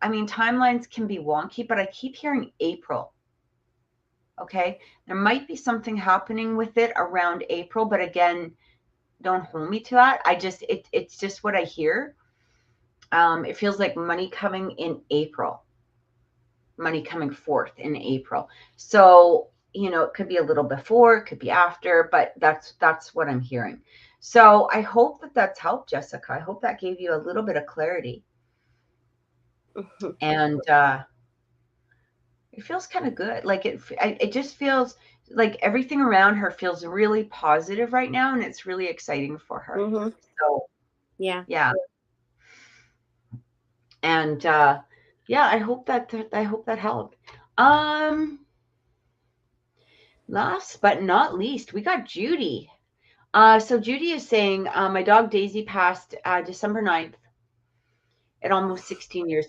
mean, timelines can be wonky, but I keep hearing April. Okay. There might be something happening with it around April, but again, don't hold me to that. It's just what I hear. It feels like money coming in April. Money coming forth in April. So, it could be a little before, it could be after, but that's what I'm hearing. So I hope that's helped, Jessica. I hope that gave you a little bit of clarity. And it feels kind of good. Like it just feels like everything around her feels really positive right now, and it's really exciting for her. So yeah. And I hope that helped. Last but not least, we got Judy. So Judy is saying, my dog Daisy passed December 9th at almost 16 years.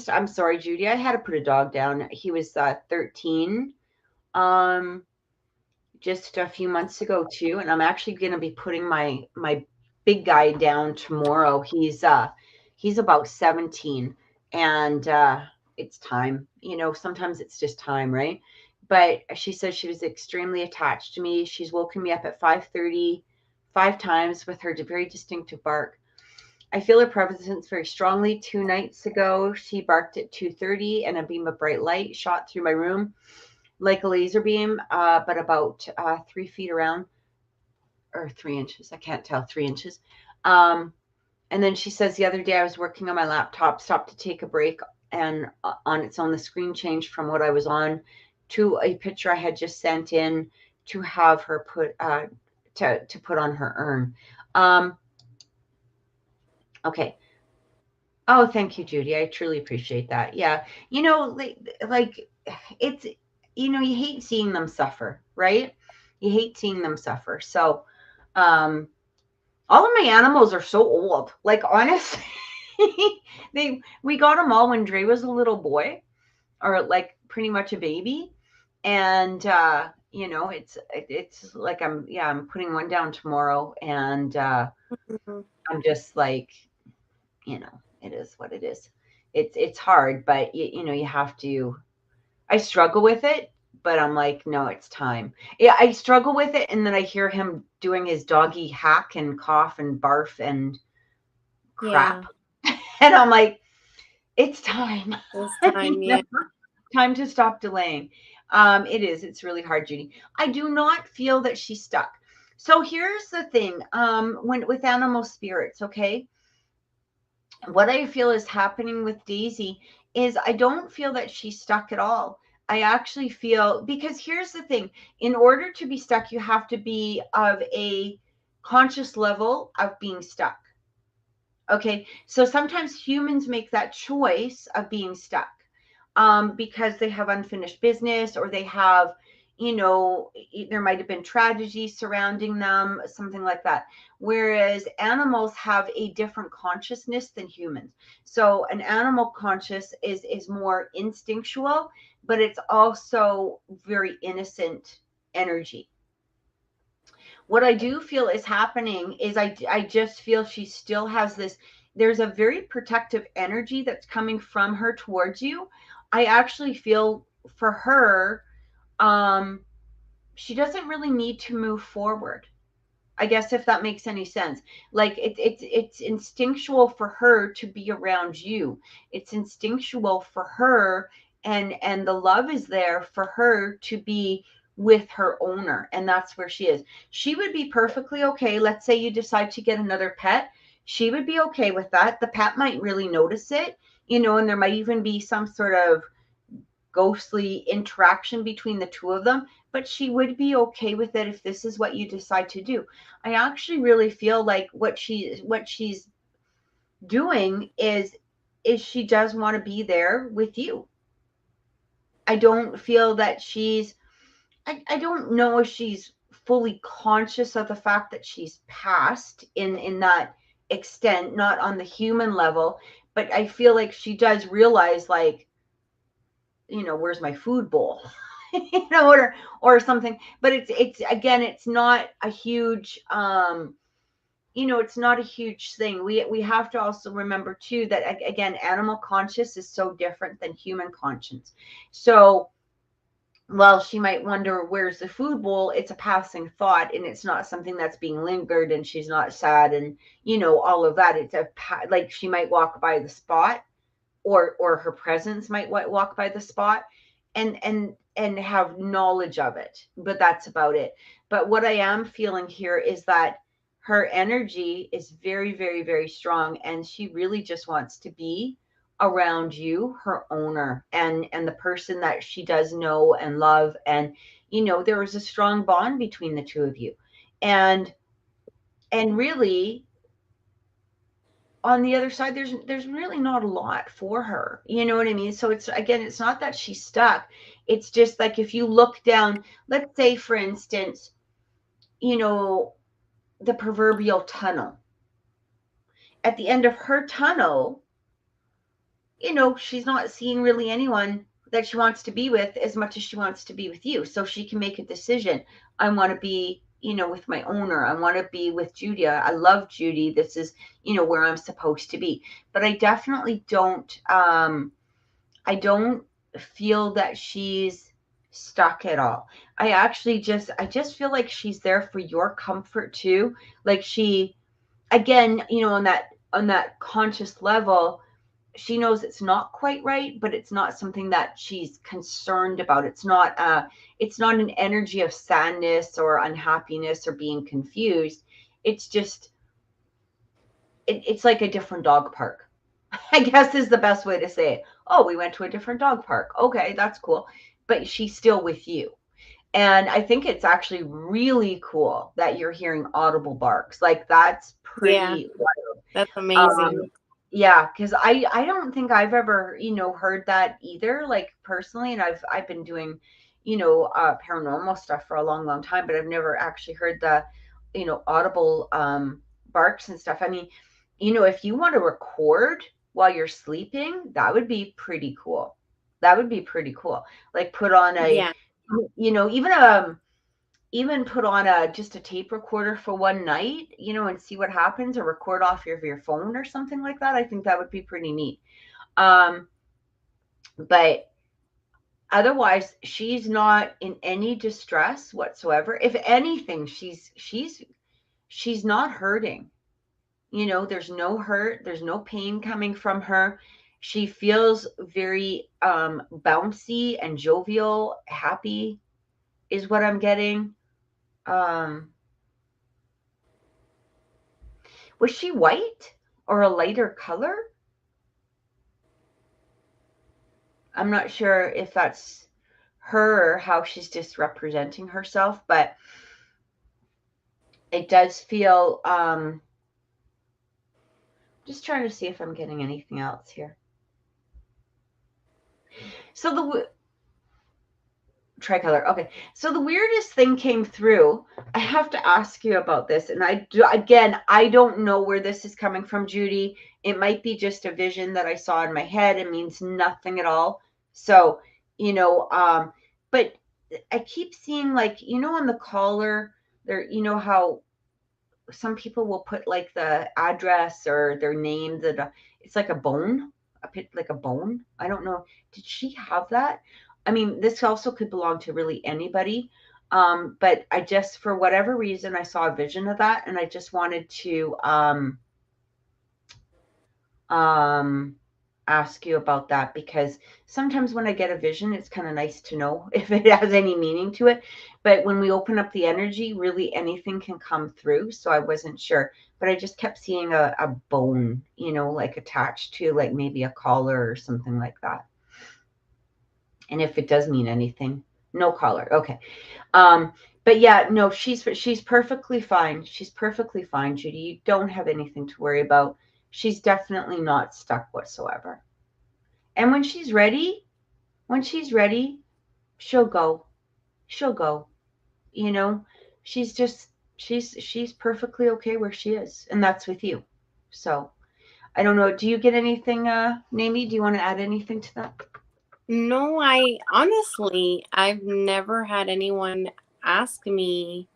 I'm sorry, Judy. I had to put a dog down. He was 13 just a few months ago too. And I'm actually going to be putting my big guy down tomorrow. He's about 17, and it's time. Sometimes it's just time, right? But she says she was extremely attached to me. She's woken me up at 5:30 5 times with her very distinctive bark. I feel her presence very strongly. 2 nights ago, she barked at 2:30, and a beam of bright light shot through my room like a laser beam, but about 3 feet around, or 3 inches. I can't tell, 3 inches. And then she says the other day I was working on my laptop, stopped to take a break, and on its own, the screen changed from what I was on to a picture I had just sent in to have her put to put on her urn. Okay. Oh, thank you, Judy. I truly appreciate that. Yeah. Like it's, you hate seeing them suffer, right? You hate seeing them suffer. So, All of my animals are so old. Like, honestly, we got them all when Dre was a little boy, or like pretty much a baby. And you know, it's like I'm putting one down tomorrow, and Mhm. I'm just like, you know, it is what it is. It's hard, but you know, you have to. I struggle with it, but I'm like, no, it's time. Yeah, I struggle with it, and then I hear him doing his doggy hack and cough and barf and Yeah, crap, and I'm like, it's time. this You time, know, yeah. time to stop delaying. It is. It's really hard, Judy. I do not feel that she's stuck. So here's the thing. When with animal spirits, okay, what I feel is happening with Daisy is I don't feel that she's stuck at all. I actually feel, because here's the thing, in order to be stuck, you have to be of a conscious level of being stuck. Okay. So sometimes humans make that choice of being stuck because they have unfinished business, or they have, you know, there might have been tragedy surrounding them, something like that. Whereas animals have a different consciousness than humans. So an animal conscious is more instinctual, but it's also very innocent energy. What I do feel is happening is I just feel she still has this, there's a very protective energy that's coming from her towards you. I actually feel for her, um, she doesn't really need to move forward. I guess if that makes any sense. Like it's instinctual for her to be around you. It's instinctual for her, and the love is there for her to be with her owner, and that's where she is. She would be perfectly okay. Let's say you decide to get another pet. She would be okay with that. The pet might really notice it, you know, and there might even be some sort of ghostly interaction between the two of them, but she would be okay with it if this is what you decide to do. I actually really feel like what she's doing is she does want to be there with you. I don't feel that I don't know if she's fully conscious of the fact that she's passed in that extent, not on the human level, but I feel like she does realize, like, you know, where's my food bowl? You know, or something. But it's again, it's not a huge you know, it's not a huge thing. We have to also remember too that again, animal conscious is so different than human conscience. So while she might wonder where's the food bowl, it's a passing thought, and it's not something that's being lingered, and she's not sad, and you know, all of that. It's like she might walk by the spot, or her presence might walk by the spot, and have knowledge of it, but that's about it. But what I am feeling here is that her energy is very, very, very strong, and she really just wants to be around you, her owner, and the person that she does know and love. And you know, there is a strong bond between the two of you. And and really, on the other side, there's really not a lot for her, you know what I mean? So it's, again, it's not that she's stuck. It's just like, if you look down, let's say for instance, you know, the proverbial tunnel, at the end of her tunnel, you know, she's not seeing really anyone that she wants to be with as much as she wants to be with you. So she can make a decision. I want to be, you know, with my owner. I want to be with Judy. I love Judy. This is, you know, where I'm supposed to be. But I definitely don't feel that she's stuck at all. I just feel like she's there for your comfort too. Like, she, again, you know, on that conscious level, she knows it's not quite right, but it's not something that she's concerned about. It's not an energy of sadness or unhappiness or being confused. It's just, it's like a different dog park. I guess is the best way to say it. Oh, we went to a different dog park. Okay, that's cool. But she's still with you. And I think it's actually really cool that you're hearing audible barks. Like, that's Yeah, pretty that's wild. amazing. Yeah, because I don't think I've ever, you know, heard that either, like, personally. And I've been doing, you know, paranormal stuff for a long, long time, but I've never actually heard the, you know, audible barks and stuff. I mean, you know, if you want to record while you're sleeping, that would be pretty cool. That would be pretty cool. Like put on a, you know, even put on just a tape recorder for one night, you know, and see what happens, or record off your phone or something like that. I think that would be pretty neat. But otherwise, she's not in any distress whatsoever. If anything, she's not hurting. You know, there's no hurt, there's no pain coming from her. She feels very bouncy and jovial, happy is what I'm getting. Was she white or a lighter color? I'm not sure if that's her or how she's just representing herself, but it does feel, just trying to see if I'm getting anything else here. So the tricolor. Okay. So the weirdest thing came through. I have to ask you about this. And I don't know where this is coming from, Judy. It might be just a vision that I saw in my head. It means nothing at all. So, you know, but I keep seeing, like, you know, on the collar there, you know how some people will put like the address or their name, it's like a bone, like a bone. I don't know. Did she have that? I mean, this also could belong to really anybody. But I just, for whatever reason, I saw a vision of that, and I just wanted to ask you about that, because sometimes when I get a vision, it's kind of nice to know if it has any meaning to it. But when we open up the energy, really anything can come through. So I wasn't sure, but I just kept seeing a bone, you know, like attached to like maybe a collar or something like that. And if it does mean anything, no collar. Okay. But yeah, no, she's perfectly fine. She's perfectly fine, Judy. You don't have anything to worry about. She's definitely not stuck whatsoever. And when she's ready, she'll go. She'll go. You know, she's perfectly okay where she is, and that's with you. So I don't know. Do you get anything, Naomi? Do you want to add anything to that? No, I honestly, I've never had anyone ask me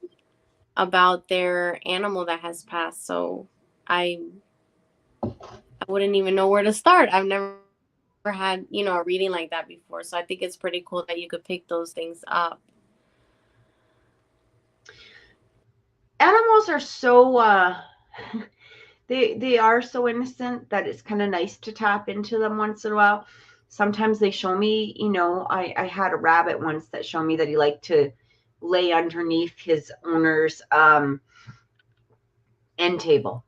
about their animal that has passed. So I wouldn't even know where to start. I've never had, you know, a reading like that before. So I think it's pretty cool that you could pick those things up. Animals are so they are so innocent that it's kind of nice to tap into them once in a while. Sometimes they show me, you know, I had a rabbit once that showed me that he liked to lay underneath his owner's end table.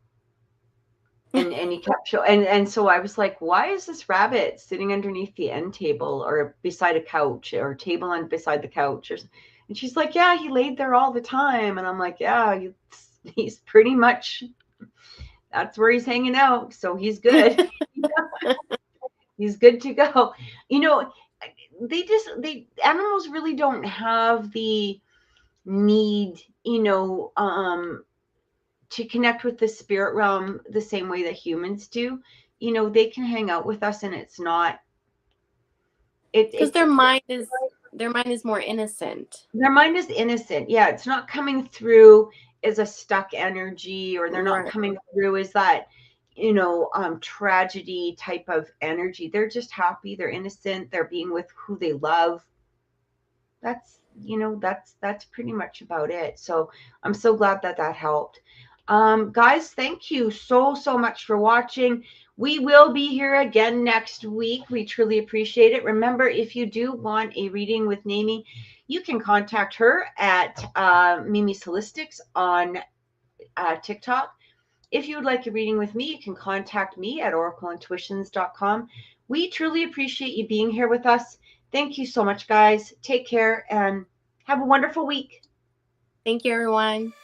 And he kept showing, and so I was like, why is this rabbit sitting underneath the end table or beside a couch or table and beside the couch? And she's like, yeah, he laid there all the time. And I'm like, yeah, he's pretty much, that's where he's hanging out. So he's good. He's good to go. You know, animals really don't have the need, you know, to connect with the spirit realm the same way that humans do. You know, they can hang out with us, and it's not, because their mind is more innocent. Their mind is innocent. Yeah, it's not coming through as a stuck energy, or they're not coming through as that, you know, tragedy type of energy. They're just happy, they're innocent, they're being with who they love. That's, you know, that's pretty much about it. So I'm so glad that helped. Guys, thank you so much for watching. We will be here again next week. We truly appreciate it. Remember, if you do want a reading with Naomi, you can contact her at Mimi's Holistics on TikTok. If you would like a reading with me, you can contact me at oracleintuitions.com. We truly appreciate you being here with us. Thank you so much, guys. Take care and have a wonderful week. Thank you, everyone.